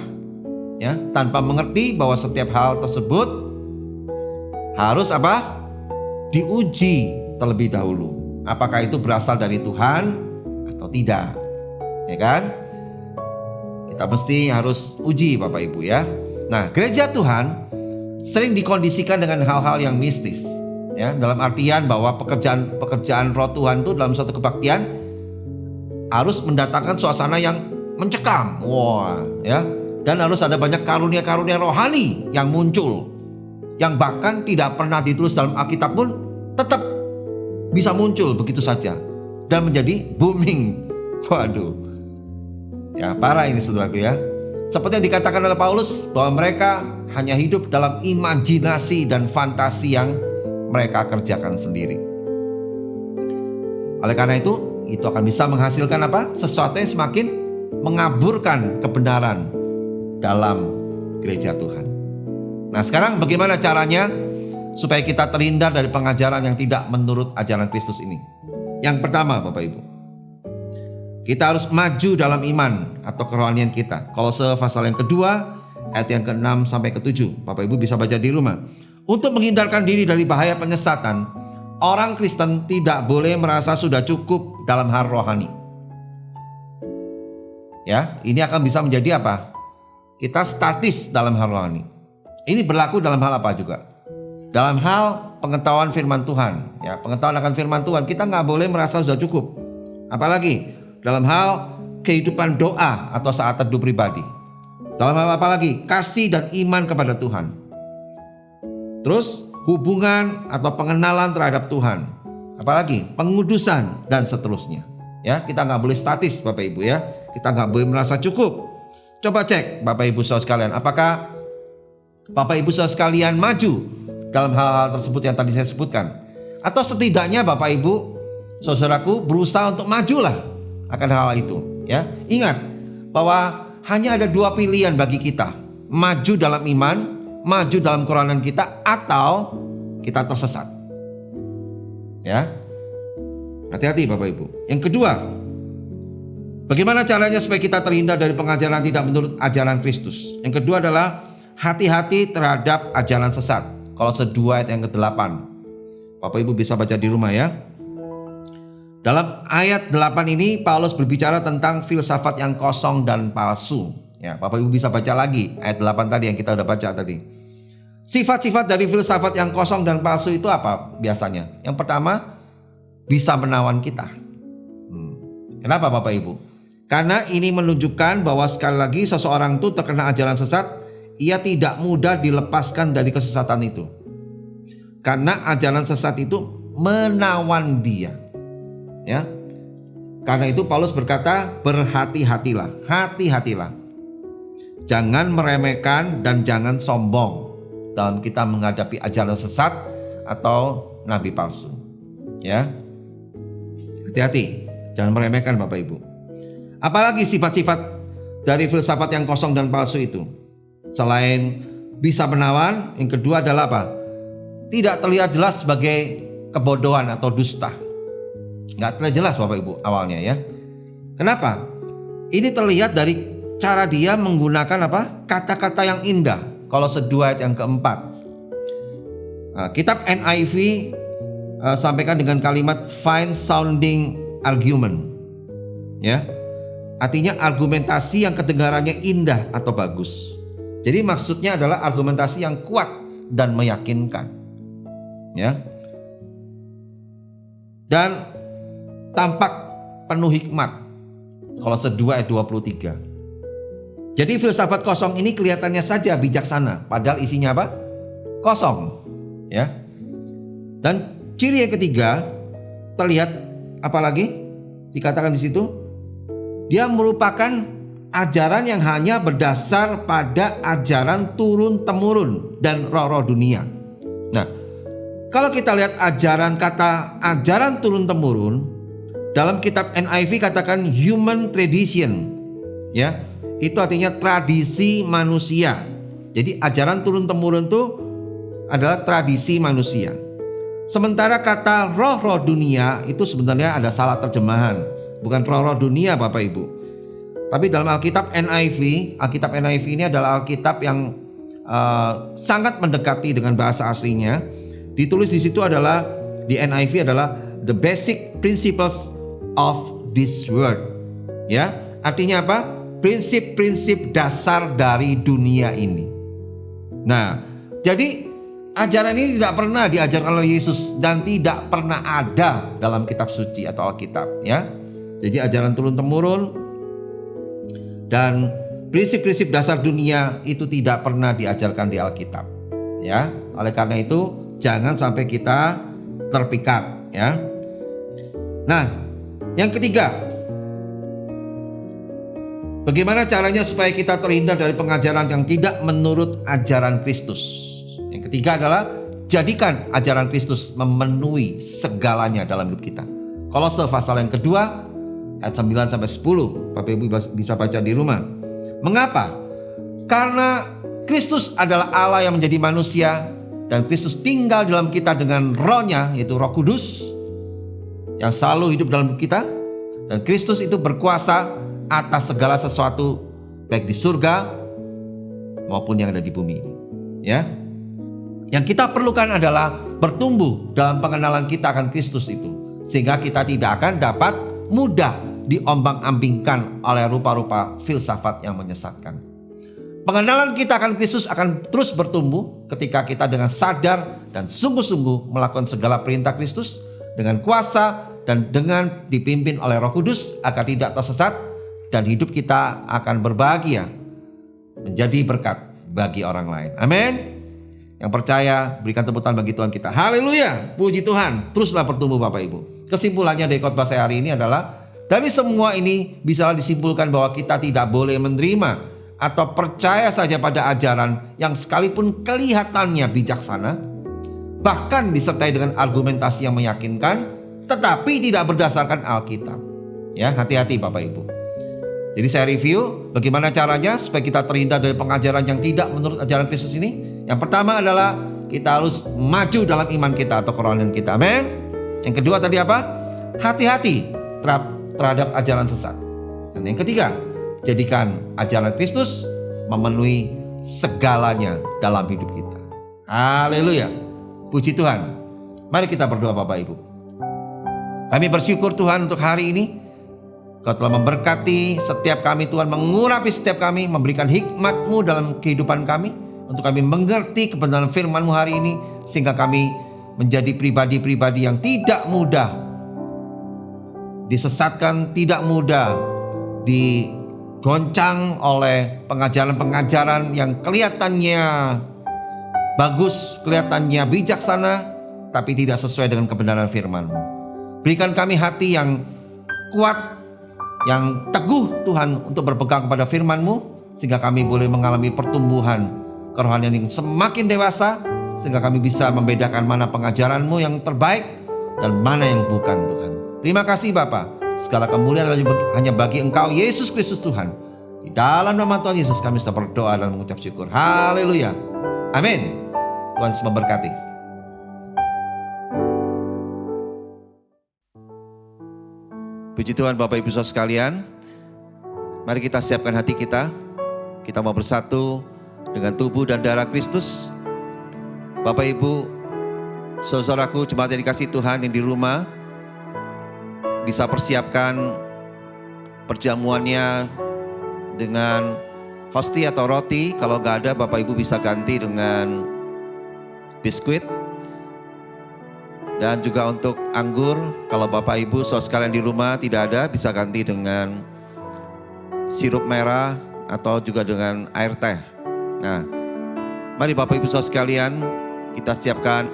Speaker 3: ya, tanpa mengerti bahwa setiap hal tersebut harus apa? Diuji terlebih dahulu. Apakah itu berasal dari Tuhan atau tidak? Ya kan? Kita mesti harus uji, Bapak Ibu, ya. Nah, gereja Tuhan sering dikondisikan dengan hal-hal yang mistis, ya, dalam artian bahwa pekerjaan Roh Tuhan itu dalam suatu kebaktian harus mendatangkan suasana yang mencekam, ya, dan harus ada banyak karunia-karunia rohani yang muncul, yang bahkan tidak pernah ditulis dalam Alkitab pun tetap bisa muncul begitu saja dan menjadi booming. Waduh, ya parah ini saudaraku, ya. Seperti yang dikatakan oleh Paulus bahwa mereka hanya hidup dalam imajinasi dan fantasi yang mereka kerjakan sendiri. Oleh karena itu akan bisa menghasilkan apa? Sesuatu yang semakin mengaburkan kebenaran dalam gereja Tuhan. Nah, sekarang bagaimana caranya supaya kita terhindar dari pengajaran yang tidak menurut ajaran Kristus ini? Yang pertama, Bapak Ibu, kita harus maju dalam iman atau kerohanian kita. Kolose pasal yang kedua, ayat yang ke-6 sampai ke-7. Bapak Ibu bisa baca di rumah. Untuk menghindarkan diri dari bahaya penyesatan, orang Kristen tidak boleh merasa sudah cukup dalam hal rohani. Ya, ini akan bisa menjadi apa? Kita statis dalam hal rohani. Ini berlaku dalam hal apa juga? Dalam hal pengetahuan firman Tuhan. Ya, pengetahuan akan firman Tuhan, kita nggak boleh merasa sudah cukup. Apalagi dalam hal kehidupan doa atau saat teduh pribadi. Dalam hal apa lagi? Kasih dan iman kepada Tuhan. Terus hubungan atau pengenalan terhadap Tuhan, apalagi pengudusan dan seterusnya. Ya, kita nggak boleh statis, Bapak Ibu, ya. Kita nggak boleh merasa cukup. Coba cek, Bapak Ibu saudara sekalian, apakah Bapak Ibu saudara sekalian maju dalam hal-hal tersebut yang tadi saya sebutkan, atau setidaknya Bapak Ibu saudaraku berusaha untuk majulah akan hal itu. Ya, ingat bahwa hanya ada dua pilihan bagi kita: maju dalam iman, maju dalam kerohanian kita, atau kita tersesat. Ya, hati-hati Bapak Ibu. Yang kedua, bagaimana caranya supaya kita terhindar dari pengajaran tidak menurut ajaran Kristus? Yang kedua adalah hati-hati terhadap ajaran sesat. Kolose 2 ayat yang ke-8. Bapak Ibu bisa baca di rumah, ya. Dalam ayat 8 ini Paulus berbicara tentang filsafat yang kosong dan palsu. Ya, Bapak Ibu bisa baca lagi ayat 8 tadi yang kita udah baca tadi. Sifat-sifat dari filsafat yang kosong dan palsu itu apa biasanya? Yang pertama, bisa menawan kita. Kenapa Bapak Ibu? Karena ini menunjukkan bahwa sekali lagi seseorang itu terkena ajaran sesat, ia tidak mudah dilepaskan dari kesesatan itu. Karena ajaran sesat itu menawan dia. Ya. Karena itu Paulus berkata, berhati-hatilah, hati-hatilah. Jangan meremehkan dan jangan sombong dalam kita menghadapi ajaran sesat atau nabi palsu. Ya. Hati-hati, jangan meremehkan Bapak Ibu. Apalagi sifat-sifat dari filsafat yang kosong dan palsu itu? Selain bisa menawan, yang kedua adalah apa? Tidak terlihat jelas sebagai kebodohan atau dusta. Nggak terlihat jelas Bapak Ibu awalnya, ya. Kenapa? Ini terlihat dari cara dia menggunakan apa? Kata-kata yang indah. Kolose 2 ayat yang keempat. Kitab NIV sampaikan dengan kalimat fine sounding argument. Ya. Artinya argumentasi yang kedengarannya indah atau bagus. Jadi maksudnya adalah argumentasi yang kuat dan meyakinkan. Ya. Dan tampak penuh hikmat. Kolose 2 ayat 23. Jadi filsafat kosong ini kelihatannya saja bijaksana, padahal isinya apa? Kosong. Ya. Dan ciri yang ketiga terlihat apalagi dikatakan di situ, dia merupakan ajaran yang hanya berdasar pada ajaran turun-temurun dan roh-roh dunia. Nah, kalau kita lihat kata ajaran turun-temurun dalam kitab NIV katakan human tradition, ya, itu artinya tradisi manusia. Jadi ajaran turun-temurun itu adalah tradisi manusia. Sementara kata roh-roh dunia itu sebenarnya ada salah terjemahan, bukan roh-roh dunia Bapak Ibu. Tapi dalam Alkitab NIV ini adalah Alkitab yang sangat mendekati dengan bahasa aslinya. Ditulis di situ adalah di NIV adalah the basic principles of this world. Ya, artinya apa? Prinsip-prinsip dasar dari dunia ini. Nah, jadi ajaran ini tidak pernah diajarkan oleh Yesus dan tidak pernah ada dalam kitab suci atau Alkitab, ya. Jadi ajaran turun-temurun dan prinsip-prinsip dasar dunia itu tidak pernah diajarkan di Alkitab, ya. Oleh karena itu jangan sampai kita terpikat, ya. Nah, yang ketiga, bagaimana caranya supaya kita terhindar dari pengajaran yang tidak menurut ajaran Kristus? Yang ketiga adalah jadikan ajaran Kristus memenuhi segalanya dalam hidup kita. Kolose pasal yang kedua ayat 9 sampai 10. Bapak Ibu bisa baca di rumah. Mengapa? Karena Kristus adalah Allah yang menjadi manusia dan Kristus tinggal dalam kita dengan rohnya, yaitu Roh Kudus yang selalu hidup dalam kita. Dan Kristus itu berkuasa atas segala sesuatu baik di surga maupun yang ada di bumi ini. Ya. Yang kita perlukan adalah bertumbuh dalam pengenalan kita akan Kristus itu, sehingga kita tidak akan dapat mudah diombang-ambingkan oleh rupa-rupa filsafat yang menyesatkan. Pengenalan kita akan Kristus akan terus bertumbuh ketika kita dengan sadar dan sungguh-sungguh melakukan segala perintah Kristus dengan kuasa dan dengan dipimpin oleh Roh Kudus agar tidak tersesat, dan hidup kita akan berbahagia menjadi berkat bagi orang lain. Amin. Yang percaya berikan tepuk tangan bagi Tuhan kita. Haleluya, puji Tuhan. Teruslah bertumbuh Bapak Ibu. Kesimpulannya dari khotbah saya hari ini adalah, dari semua ini bisa disimpulkan bahwa kita tidak boleh menerima atau percaya saja pada ajaran yang sekalipun kelihatannya bijaksana, bahkan disertai dengan argumentasi yang meyakinkan, tetapi tidak berdasarkan Alkitab. Ya, hati-hati Bapak Ibu. Jadi saya review bagaimana caranya supaya kita terhindar dari pengajaran yang tidak menurut ajaran Kristus ini. Yang pertama adalah kita harus maju dalam iman kita atau kerohanian kita. Amin. Yang kedua tadi apa? Hati-hati terhadap ajaran sesat. Dan yang ketiga, jadikan ajaran Kristus memenuhi segalanya dalam hidup kita. Haleluya. Puji Tuhan. Mari kita berdoa Bapak Ibu. Kami bersyukur Tuhan untuk hari ini. Kau telah memberkati setiap kami Tuhan, mengurapi setiap kami, memberikan hikmat-Mu dalam kehidupan kami, untuk kami mengerti kebenaran firman-Mu hari ini, sehingga kami menjadi pribadi-pribadi yang tidak mudah disesatkan, tidak mudah digoncang oleh pengajaran-pengajaran yang kelihatannya bagus, kelihatannya bijaksana, tapi tidak sesuai dengan kebenaran firman-Mu. Berikan kami hati yang kuat, yang teguh Tuhan untuk berpegang kepada firman-Mu, sehingga kami boleh mengalami pertumbuhan kerohanian yang semakin dewasa, sehingga kami bisa membedakan mana pengajaran-Mu yang terbaik dan mana yang bukan Tuhan. Terima kasih Bapa. Segala kemuliaan hanya bagi Engkau Yesus Kristus Tuhan. Di dalam nama Tuhan Yesus kami sudah berdoa dan mengucap syukur. Haleluya. Amin. Tuhan Yesus memberkati. Puji Tuhan Bapak Ibu Saudara sekalian. Mari kita siapkan hati kita. Kita mau bersatu dengan tubuh dan darah Kristus. Bapak Ibu, saudaraku, jemaat yang dikasihi Tuhan yang di rumah, bisa persiapkan perjamuannya dengan hosti atau roti. Kalau nggak ada, Bapak Ibu bisa ganti dengan biskuit. Dan juga untuk anggur, kalau Bapak Ibu saudara sekalian di rumah tidak ada, bisa ganti dengan sirup merah atau juga dengan air teh. Nah, mari Bapak Ibu saudara sekalian, kita siapkan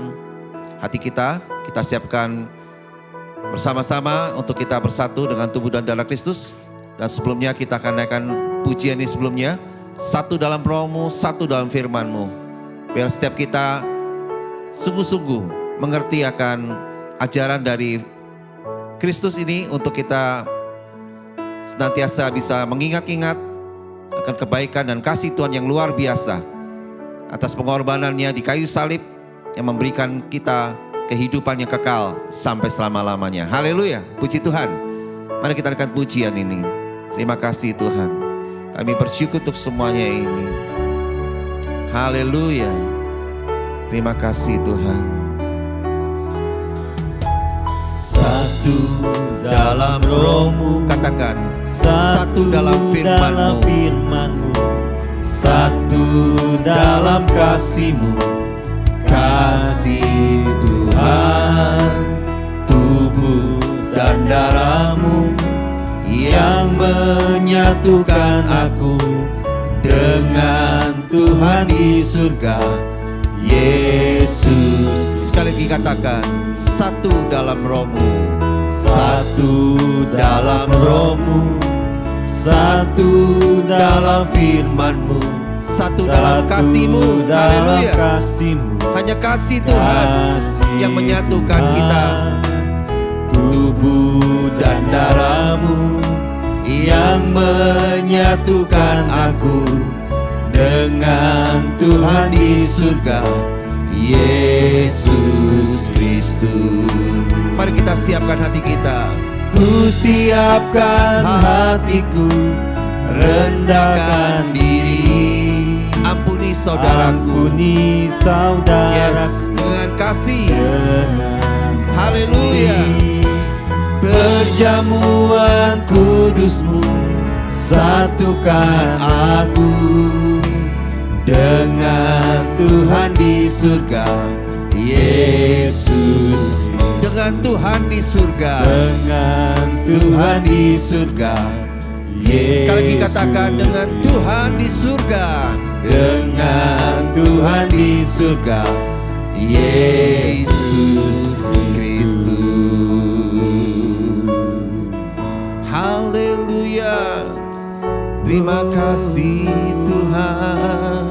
Speaker 3: hati kita siapkan bersama-sama untuk kita bersatu dengan tubuh dan darah Kristus. Dan sebelumnya kita akan naikkan pujian ini sebelumnya. Satu dalam rohmu, satu dalam firmanmu. Biar setiap kita sungguh-sungguh mengerti akan ajaran dari Kristus ini untuk kita senantiasa bisa mengingat-ingat akan kebaikan dan kasih Tuhan yang luar biasa atas pengorbanannya di kayu salib yang memberikan kita kehidupan yang kekal sampai selama-lamanya. Haleluya, puji Tuhan. Mari kita naikkan pujian ini. Terima kasih Tuhan. Kami bersyukur untuk semuanya ini. Haleluya. Terima kasih Tuhan. Satu dalam rohmu, katakan. Satu dalam firmanmu. Satu dalam kasihmu. Kasih Tuhan, tubuh dan darahmu yang menyatukan aku dengan Tuhan di surga, Yesus. Sekali lagi katakan, satu dalam rohmu, satu dalam rohmu, satu dalam firmanmu, satu dalam kasihmu. Haleluya. Hanya kasih Tuhan yang menyatukan kita, tubuh dan darahmu yang menyatukan aku dengan Tuhan di surga, Yesus Kristus. Mari kita siapkan hati kita. Ku siapkan hatiku, rendahkan diri, ampuni saudaraku. Yes, dengan kasih. Haleluya. Perjamuan kudusmu, satukan aku dengan Tuhan di surga, Yesus. Dengan Tuhan di surga, dengan Tuhan di surga, Yesus. Sekali lagi katakan, dengan Tuhan di surga, dengan Tuhan di surga, Yesus Kristus. Haleluya. Terima kasih Tuhan.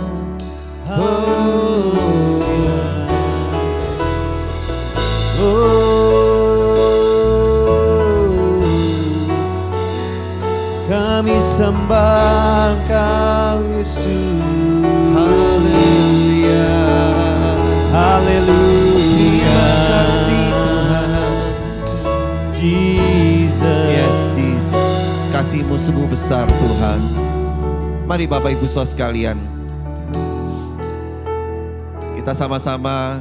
Speaker 4: Kami sembah Kau Yesus.
Speaker 3: Haleluya.
Speaker 4: Haleluya.
Speaker 3: Terima kasih Tuhan.
Speaker 4: Jesus.
Speaker 3: Yes, Jesus. Kasih-Mu sungguh besar Tuhan. Mari Bapak Ibu saudara sekalian, kita sama-sama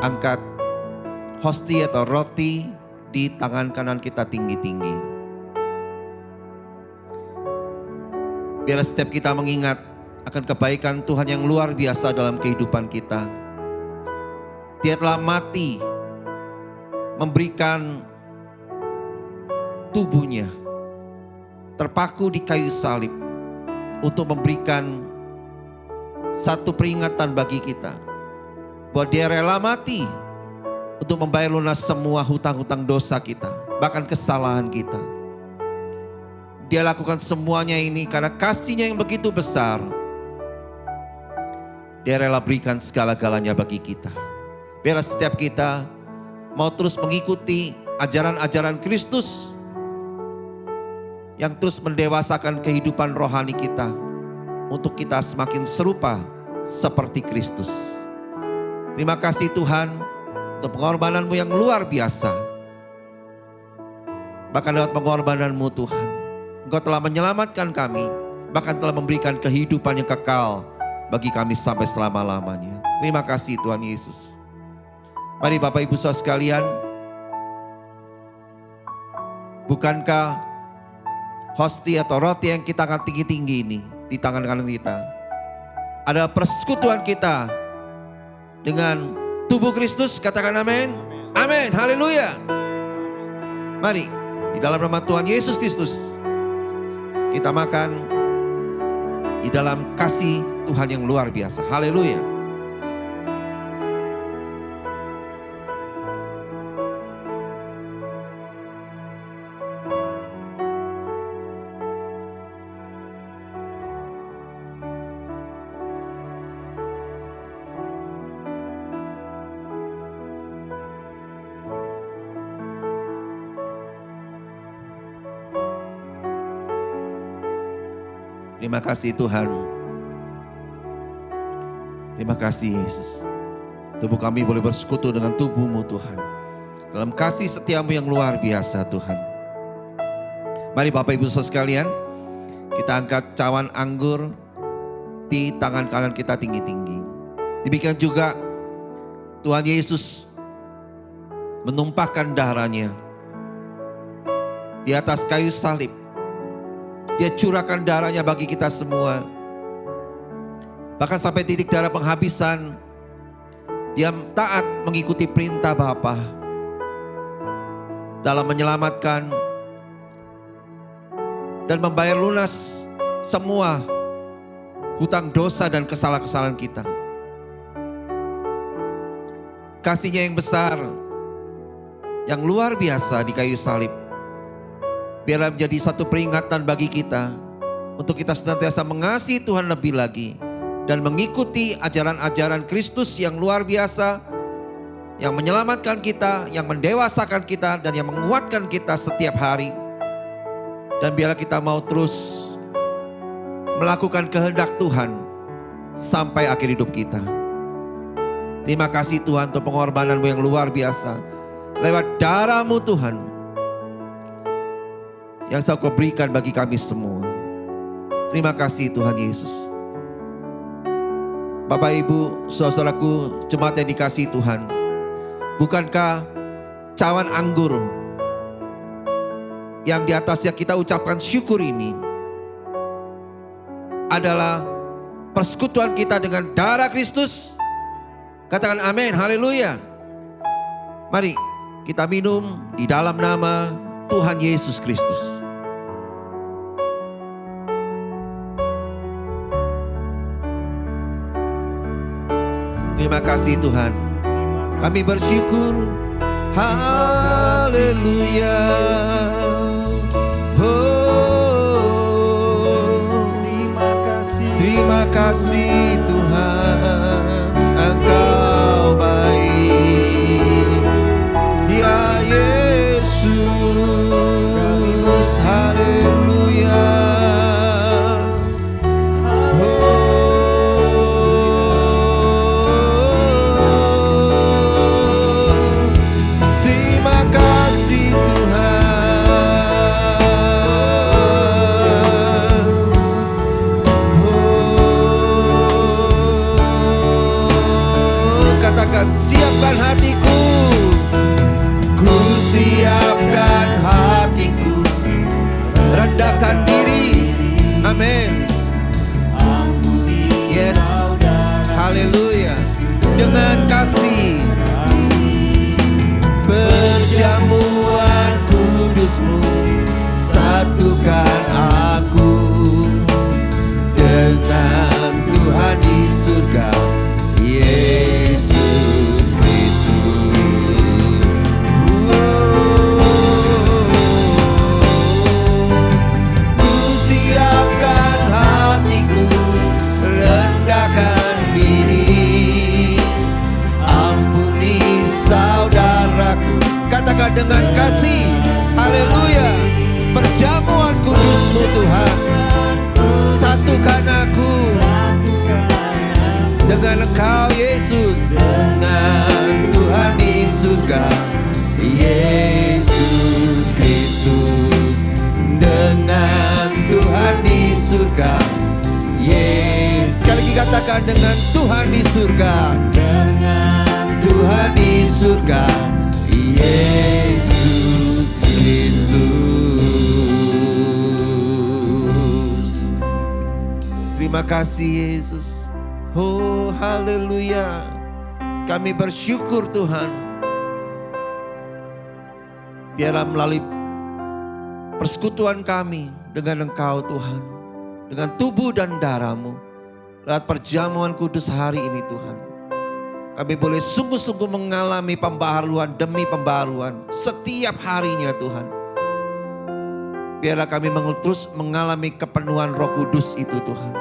Speaker 3: angkat hosti atau roti di tangan kanan kita tinggi-tinggi. Biar setiap kita mengingat akan kebaikan Tuhan yang luar biasa dalam kehidupan kita. Dia telah mati memberikan tubuhnya terpaku di kayu salib untuk memberikan satu peringatan bagi kita bahwa Dia rela mati untuk membayar lunas semua hutang-hutang dosa kita, bahkan kesalahan kita. Dia lakukan semuanya ini karena kasih-Nya yang begitu besar. Dia rela berikan segala-galanya bagi kita. Biar setiap kita mau terus mengikuti ajaran-ajaran Kristus yang terus mendewasakan kehidupan rohani kita untuk kita semakin serupa seperti Kristus. Terima kasih Tuhan untuk pengorbanan-Mu yang luar biasa. Bahkan lewat pengorbanan-Mu Tuhan, Engkau telah menyelamatkan kami, bahkan telah memberikan kehidupan yang kekal bagi kami sampai selama-lamanya. Terima kasih Tuhan Yesus. Mari Bapak Ibu saudara sekalian, bukankah Hosti atau roti yang kita angkat tinggi-tinggi ini di tangan kanan kita adalah persekutuan kita dengan tubuh Kristus. Katakan amin. Amin. Haleluya. Mari di dalam nama Tuhan Yesus Kristus kita makan di dalam kasih Tuhan yang luar biasa. Haleluya. Terima kasih Tuhan. Terima kasih Yesus. Tubuh kami boleh bersekutu dengan tubuh-Mu Tuhan. Dalam kasih setiamu yang luar biasa Tuhan. Mari Bapak Ibu Saudara sekalian, kita angkat cawan anggur di tangan kanan kita tinggi-tinggi. Demikian juga Tuhan Yesus menumpahkan darahnya di atas kayu salib. Dia curahkan darahnya bagi kita semua. Bahkan sampai titik darah penghabisan, dia taat mengikuti perintah Bapa dalam menyelamatkan dan membayar lunas semua hutang dosa dan kesalahan-kesalahan kita. Kasihnya yang besar, yang luar biasa di kayu salib, biarlah menjadi satu peringatan bagi kita untuk kita senantiasa mengasihi Tuhan lebih lagi dan mengikuti ajaran-ajaran Kristus yang luar biasa, yang menyelamatkan kita, yang mendewasakan kita, dan yang menguatkan kita setiap hari. Dan biarlah kita mau terus melakukan kehendak Tuhan sampai akhir hidup kita. Terima kasih Tuhan untuk pengorbanan-Mu yang luar biasa. Lewat darah-Mu Tuhan, yang Kau berikan bagi kami semua. Terima kasih Tuhan Yesus. Bapak Ibu, saudaraku, jemaat yang dikasihi Tuhan, bukankah cawan anggur yang di atasnya kita ucapkan syukur ini adalah persekutuan kita dengan darah Kristus? Katakan amin, haleluya. Mari kita minum di dalam nama Tuhan Yesus Kristus. Terima kasih Tuhan. Kami bersyukur. Haleluya. Oh, terima kasih Tuhan. Engkau baik. Ya Yesus. Haleluya. Siapkan hatiku, ku siapkan hatiku, rendahkan diri, amin. Yes, haleluya. Dengan kasih perjamuan kudus-Mu, satukan aku dengan Tuhan di surga, Yesus Kristus. Ku siapkan hatiku, rendahkan diri, ampuni saudaraku. Katakan dengan kasih, haleluya. Perjamuan kudus-Mu Tuhan, satukan aku dengan Engkau Yesus, dengan Tuhan di surga, Yesus Kristus. Dengan Tuhan di surga, Yesus. Sekali lagi katakan, dengan Tuhan di surga, Tuhan di surga, Yesus Kristus. kasih Yesus. Oh haleluya. Kami bersyukur Tuhan. Biarlah melalui persekutuan kami dengan Engkau Tuhan, dengan tubuh dan darah-Mu, lewat perjamuan kudus hari ini Tuhan, kami boleh sungguh-sungguh mengalami pembaharuan demi pembaharuan setiap harinya Tuhan. Biarlah kami terus mengalami kepenuhan Roh Kudus itu Tuhan.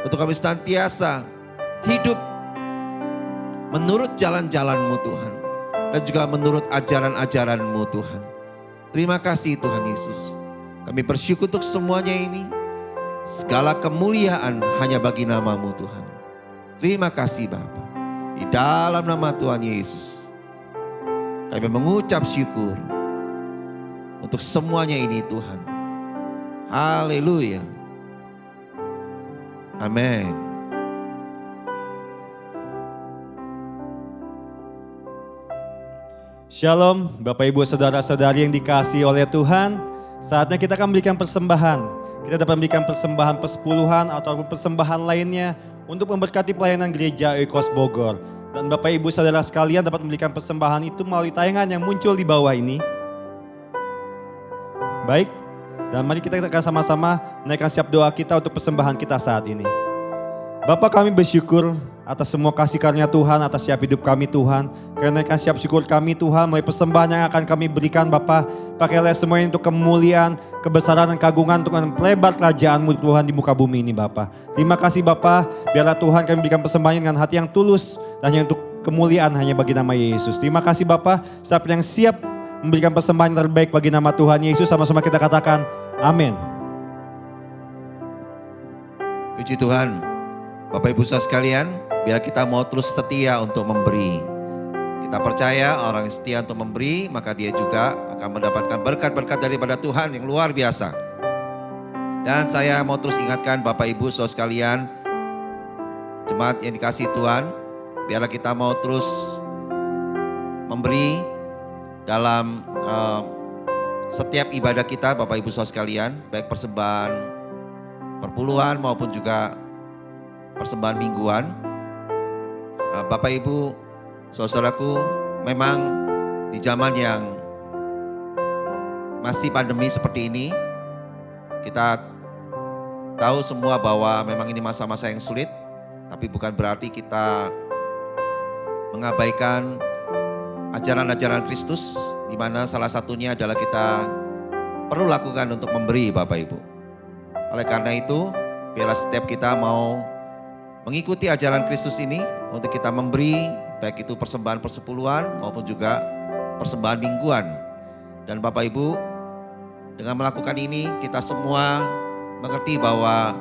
Speaker 3: Untuk kami senantiasa hidup menurut jalan-jalan-Mu Tuhan. Dan juga menurut ajaran-ajaran-Mu Tuhan. Terima kasih Tuhan Yesus. Kami bersyukur untuk semuanya ini. Segala kemuliaan hanya bagi nama-Mu Tuhan. Terima kasih Bapa. Di dalam nama Tuhan Yesus, kami mengucap syukur untuk semuanya ini Tuhan. Haleluya. Amin.
Speaker 1: Shalom, Bapak Ibu Saudara-saudari yang dikasihi oleh Tuhan. Saatnya kita akan memberikan persembahan. Kita dapat memberikan persembahan persepuluhan atau persembahan lainnya untuk memberkati pelayanan gereja Oikos Bogor. Dan Bapak Ibu Saudara sekalian dapat memberikan persembahan itu melalui tayangan yang muncul di bawah ini. Baik, dan mari kita akan sama-sama menaikkan siap doa kita untuk persembahan kita saat ini. Bapak, kami bersyukur atas semua kasih karunia Tuhan, atas siap hidup kami Tuhan. Karena naikkan siap syukur kami Tuhan melalui persembahan yang akan kami berikan Bapak. Pakailah semuanya untuk kemuliaan, kebesaran dan keagungan untuk melebar kerajaan-Mu Tuhan di muka bumi ini Bapak. Terima kasih Bapak, biarlah Tuhan kami berikan persembahan dengan hati yang tulus dan hanya untuk kemuliaan hanya bagi nama Yesus. Terima kasih Bapak, siapa yang siap memberikan persembahan yang terbaik bagi nama Tuhan Yesus, sama-sama kita katakan amin.
Speaker 3: Puji Tuhan. Bapak Ibu saudara sekalian, biar kita mau terus setia untuk memberi. Kita percaya orang yang setia untuk memberi, maka dia juga akan mendapatkan berkat-berkat daripada Tuhan yang luar biasa. Dan saya mau terus ingatkan Bapak Ibu saudara sekalian, jemaat yang dikasihi Tuhan, biarlah kita mau terus memberi dalam setiap ibadah kita Bapak Ibu saudara sekalian, baik persembahan perpuluhan maupun juga persembahan mingguan. Bapak Ibu, saudaraku, memang di zaman yang masih pandemi seperti ini, kita tahu semua bahwa memang ini masa-masa yang sulit, tapi bukan berarti kita mengabaikan ajaran-ajaran Kristus, di mana salah satunya adalah kita perlu lakukan untuk memberi Bapak Ibu. Oleh karena itu, biarlah setiap kita mau mengikuti ajaran Kristus ini untuk kita memberi, baik itu persembahan persepuluhan maupun juga persembahan mingguan. Dan Bapak Ibu, dengan melakukan ini kita semua mengerti bahwa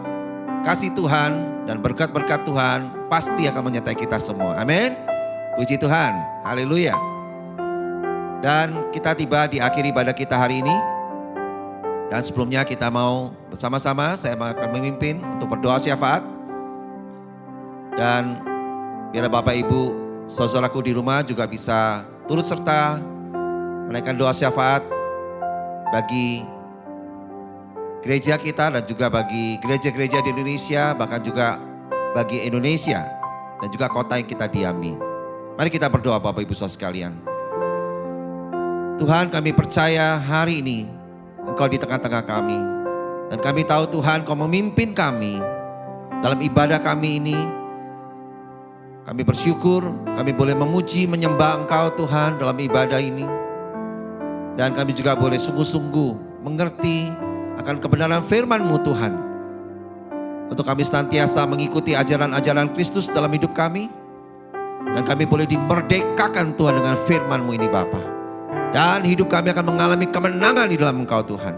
Speaker 3: kasih Tuhan dan berkat-berkat Tuhan pasti akan menyertai kita semua. Amin. Puji Tuhan. Haleluya. Dan kita tiba di akhir ibadah kita hari ini. Dan sebelumnya kita mau bersama-sama, saya akan memimpin untuk berdoa syafaat. Dan biar Bapak Ibu saudaraku di rumah juga bisa turut serta menaikkan doa syafaat bagi gereja kita dan juga bagi gereja-gereja di Indonesia, bahkan juga bagi Indonesia dan juga kota yang kita diami. Mari kita berdoa Bapak Ibu saudara sekalian. Tuhan, kami percaya hari ini Engkau di tengah-tengah kami. Dan kami tahu Tuhan Kau memimpin kami dalam ibadah kami ini. Kami bersyukur, kami boleh memuji, menyembah Engkau Tuhan dalam ibadah ini. Dan kami juga boleh sungguh-sungguh mengerti akan kebenaran firman-Mu Tuhan. Untuk kami senantiasa mengikuti ajaran-ajaran Kristus dalam hidup kami. Dan kami boleh dimerdekakan Tuhan dengan firman-Mu ini Bapa. Dan hidup kami akan mengalami kemenangan di dalam Engkau Tuhan.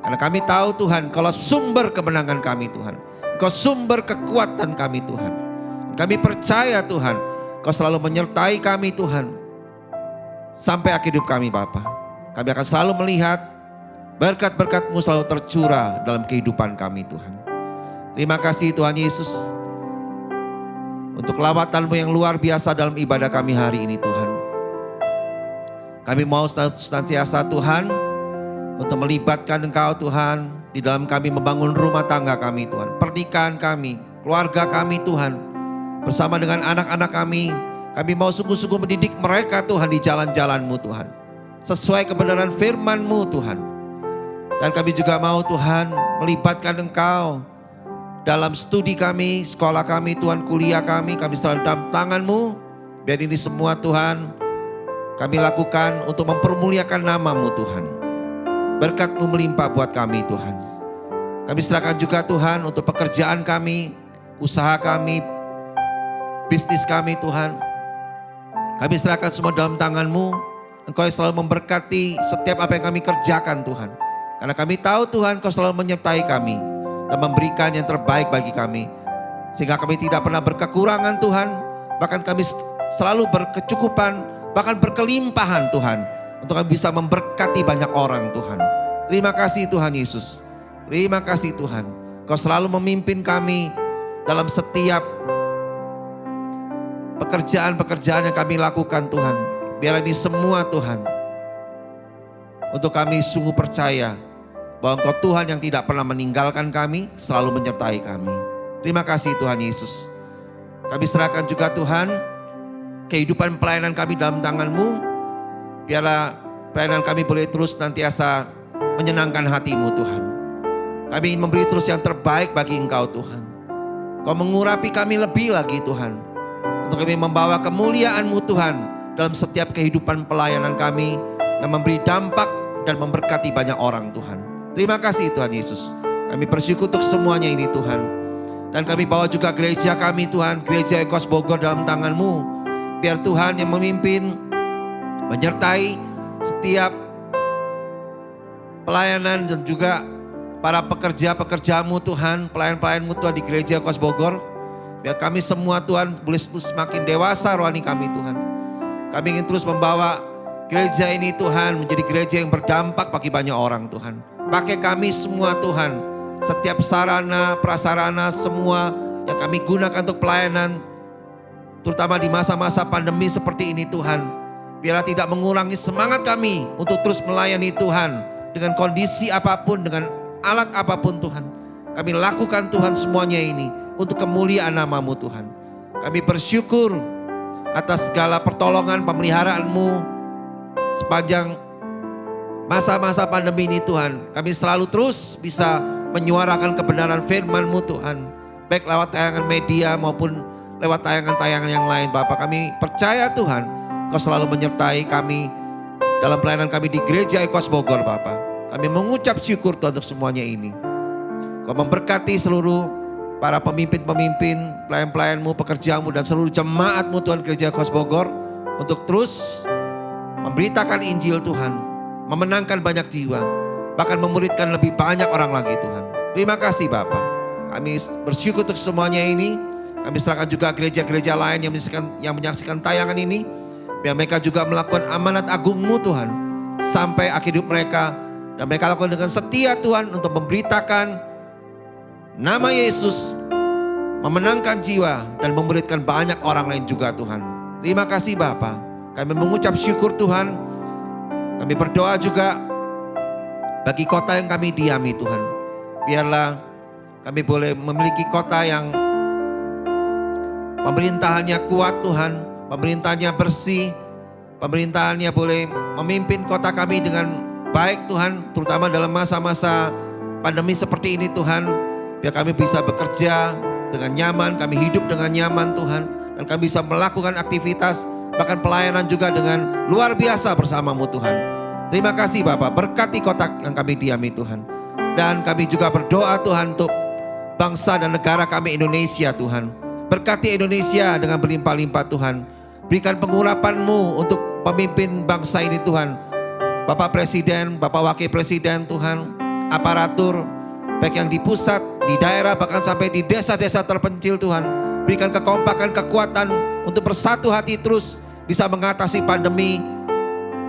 Speaker 3: Karena kami tahu Tuhan, Kaulah sumber kemenangan kami Tuhan. Engkau sumber kekuatan kami Tuhan. Kami percaya Tuhan, Kau selalu menyertai kami Tuhan. Sampai akhir hidup kami Bapa. Kami akan selalu melihat berkat-berkat-Mu selalu tercurah dalam kehidupan kami Tuhan. Terima kasih Tuhan Yesus. Untuk lawatan-Mu yang luar biasa dalam ibadah kami hari ini Tuhan. Kami mau senantiasa Tuhan untuk melibatkan Engkau Tuhan di dalam kami membangun rumah tangga kami Tuhan. Pernikahan kami. keluarga kami Tuhan. Bersama dengan anak-anak kami mau sungguh-sungguh mendidik mereka Tuhan di jalan-jalan-Mu Tuhan. Sesuai kebenaran firman-Mu Tuhan. Dan kami juga mau Tuhan melibatkan Engkau dalam studi kami, sekolah kami Tuhan, kuliah kami selalu dalam tangan-Mu. Biar ini semua Tuhan kami lakukan untuk mempermuliakan nama-Mu Tuhan. Berkat-Mu melimpah buat kami Tuhan. Kami serahkan juga Tuhan untuk pekerjaan kami, usaha kami, bisnis kami Tuhan. Kami serahkan semua dalam tangan-Mu. Engkau yang selalu memberkati setiap apa yang kami kerjakan Tuhan. Karena kami tahu Tuhan Engkau selalu menyertai kami dan memberikan yang terbaik bagi kami. Sehingga kami tidak pernah berkekurangan Tuhan. Bahkan kami selalu berkecukupan, bahkan berkelimpahan Tuhan. Untuk kami bisa memberkati banyak orang Tuhan. Terima kasih Tuhan Yesus. Terima kasih Tuhan. Engkau selalu memimpin kami dalam setiap pekerjaan-pekerjaan yang kami lakukan Tuhan. Biar ini semua Tuhan, untuk kami sungguh percaya bahwa Engkau Tuhan yang tidak pernah meninggalkan kami, selalu menyertai kami. Terima kasih Tuhan Yesus. Kami serahkan juga Tuhan kehidupan pelayanan kami dalam tangan-Mu. Biarlah pelayanan kami boleh terus nantiasa menyenangkan hati-Mu Tuhan. Kami ingin memberi terus yang terbaik bagi Engkau Tuhan. Kau mengurapi kami lebih lagi Tuhan. Untuk kami membawa kemuliaan-Mu Tuhan dalam setiap kehidupan pelayanan kami yang memberi dampak dan memberkati banyak orang Tuhan. Terima kasih Tuhan Yesus. Kami bersyukur untuk semuanya ini Tuhan. Dan kami bawa juga gereja kami Tuhan, gereja Ekos Bogor dalam tangan-Mu. Biar Tuhan yang memimpin, menyertai setiap pelayanan dan juga para pekerja-pekerja-Mu Tuhan, pelayan-pelayan-Mu Tuhan di gereja Ekos Bogor. Biar kami semua Tuhan boleh semakin dewasa rohani kami Tuhan. Kami ingin terus membawa gereja ini Tuhan menjadi gereja yang berdampak bagi banyak orang Tuhan. Pakai kami semua Tuhan, setiap sarana, prasarana semua yang kami gunakan untuk pelayanan, terutama di masa-masa pandemi seperti ini Tuhan. Biarlah tidak mengurangi semangat kami untuk terus melayani Tuhan dengan kondisi apapun, dengan alat apapun Tuhan. Kami lakukan Tuhan semuanya ini untuk kemuliaan nama-Mu Tuhan. Kami bersyukur atas segala pertolongan pemeliharaan-Mu sepanjang masa-masa pandemi ini Tuhan. Kami selalu terus bisa menyuarakan kebenaran firman-Mu Tuhan. Baik lewat tayangan media maupun lewat tayangan-tayangan yang lain Bapak. Kami percaya Tuhan Kau selalu menyertai kami dalam pelayanan kami di gereja Ekos Bogor Bapak. Kami mengucap syukur Tuhan untuk semuanya ini. Kau memberkati seluruh para pemimpin-pemimpin, pelayan-pelayan-Mu, pekerja-Mu dan seluruh jemaat-Mu Tuhan gereja Ekos Bogor untuk terus memberitakan Injil Tuhan, memenangkan banyak jiwa, bahkan memuridkan lebih banyak orang lagi Tuhan. Terima kasih Bapak. Kami bersyukur untuk semuanya ini. Kami serahkan juga gereja-gereja lain yang menyaksikan tayangan ini. Biar mereka juga melakukan amanat agung-Mu Tuhan sampai akhir hidup mereka. Dan mereka lakukan dengan setia Tuhan untuk memberitakan nama Yesus, memenangkan jiwa dan memuridkan banyak orang lain juga Tuhan. Terima kasih Bapa. Kami mengucap syukur Tuhan. Kami berdoa juga bagi kota yang kami diami Tuhan. Biarlah kami boleh memiliki kota yang pemerintahannya kuat Tuhan, pemerintahannya bersih, pemerintahannya boleh memimpin kota kami dengan baik Tuhan, terutama dalam masa-masa pandemi seperti ini Tuhan. Biar kami bisa bekerja dengan nyaman, kami hidup dengan nyaman Tuhan, dan kami bisa melakukan aktivitas, bahkan pelayanan juga dengan luar biasa bersama-Mu Tuhan. Terima kasih Bapak, berkati kota yang kami diami Tuhan. Dan kami juga berdoa Tuhan untuk bangsa dan negara kami Indonesia Tuhan. Berkati Indonesia dengan berlimpah-limpah Tuhan. Berikan pengurapan-Mu untuk pemimpin bangsa ini Tuhan. Bapak Presiden, Bapak Wakil Presiden Tuhan, aparatur, baik yang di pusat, di daerah, bahkan sampai di desa-desa terpencil Tuhan. Berikan kekompakan, kekuatan untuk bersatu hati terus bisa mengatasi pandemi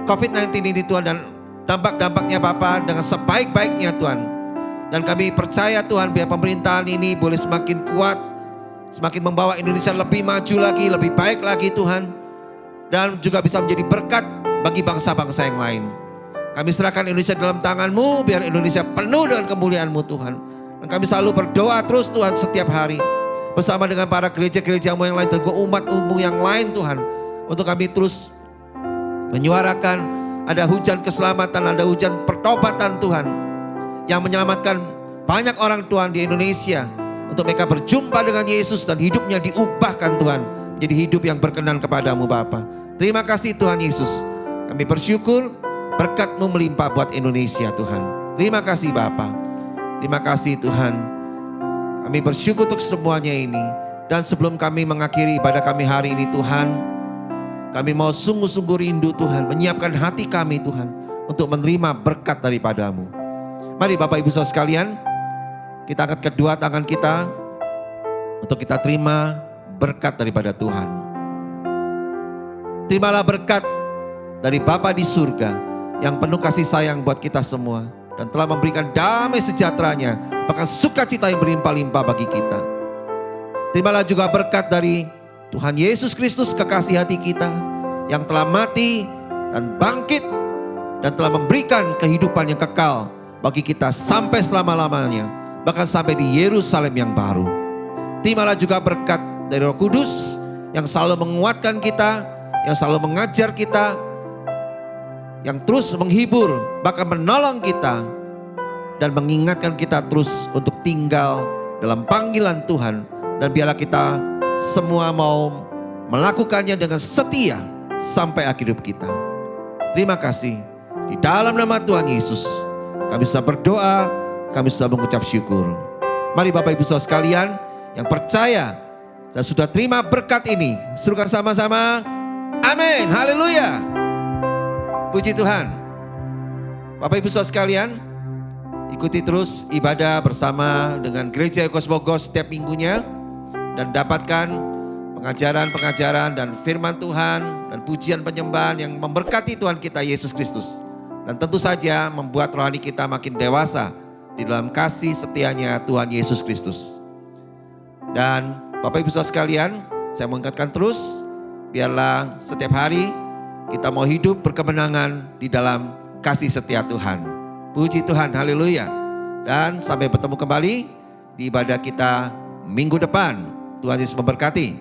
Speaker 3: COVID-19 ini Tuhan. Dan dampak-dampaknya Bapak dengan sebaik-baiknya Tuhan. Dan kami percaya Tuhan biar pemerintahan ini boleh semakin kuat, semakin membawa Indonesia lebih maju lagi, lebih baik lagi Tuhan. Dan juga bisa menjadi berkat bagi bangsa-bangsa yang lain. Kami serahkan Indonesia dalam tangan-Mu, biar Indonesia penuh dengan kemuliaan-Mu Tuhan. Dan kami selalu berdoa terus Tuhan setiap hari. bersama dengan para gereja-gerejamu yang lain dan umat-Mu yang lain Tuhan, untuk kami terus menyuarakan ada hujan keselamatan, ada hujan pertobatan Tuhan, yang menyelamatkan banyak orang Tuhan di Indonesia, untuk mereka berjumpa dengan Yesus dan hidupnya diubahkan Tuhan, jadi hidup yang berkenan kepadamu Bapa. Terima kasih Tuhan Yesus, kami bersyukur berkat-Mu melimpah buat Indonesia Tuhan. Terima kasih Bapa, terima kasih Tuhan. Kami bersyukur untuk semuanya ini. Dan sebelum kami mengakhiri ibadah kami hari ini Tuhan, kami mau sungguh-sungguh rindu Tuhan, menyiapkan hati kami Tuhan untuk menerima berkat daripada-Mu. Mari Bapak Ibu Saudara sekalian, kita angkat kedua tangan kita untuk kita terima berkat daripada Tuhan. Terimalah berkat dari Bapa di surga yang penuh kasih sayang buat kita semua, dan telah memberikan damai sejahteranya, bahkan sukacita yang berlimpah-limpah bagi kita. Terimalah juga berkat dari Tuhan Yesus Kristus, kekasih hati kita, yang telah mati dan bangkit dan telah memberikan kehidupan yang kekal bagi kita sampai selama-lamanya, bahkan sampai di Yerusalem yang baru. Terimalah juga berkat dari Roh Kudus yang selalu menguatkan kita, yang selalu mengajar kita, yang terus menghibur, bahkan menolong kita, dan mengingatkan kita terus untuk tinggal dalam panggilan Tuhan. Dan biarlah kita semua mau melakukannya dengan setia sampai akhir hidup kita. Terima kasih. Di dalam nama Tuhan Yesus kami sudah berdoa, kami sudah mengucap syukur. Mari Bapak Ibu Saudara sekalian yang percaya dan sudah terima berkat ini, serukan sama-sama, amin, haleluya. Puji Tuhan. Bapak Ibu Saudara sekalian, ikuti terus ibadah bersama dengan Gereja Ekos Bogor setiap minggunya, dan dapatkan pengajaran-pengajaran dan firman Tuhan dan pujian penyembahan yang memberkati Tuhan kita Yesus Kristus. Dan tentu saja membuat rohani kita makin dewasa di dalam kasih setianya Tuhan Yesus Kristus. Dan Bapak Ibu Saudara sekalian, saya mengingatkan terus, biarlah setiap hari kita mau hidup berkemenangan di dalam kasih setia Tuhan. Puji Tuhan, haleluya. Dan sampai bertemu kembali di ibadah kita minggu depan. Tuhan Yesus memberkati.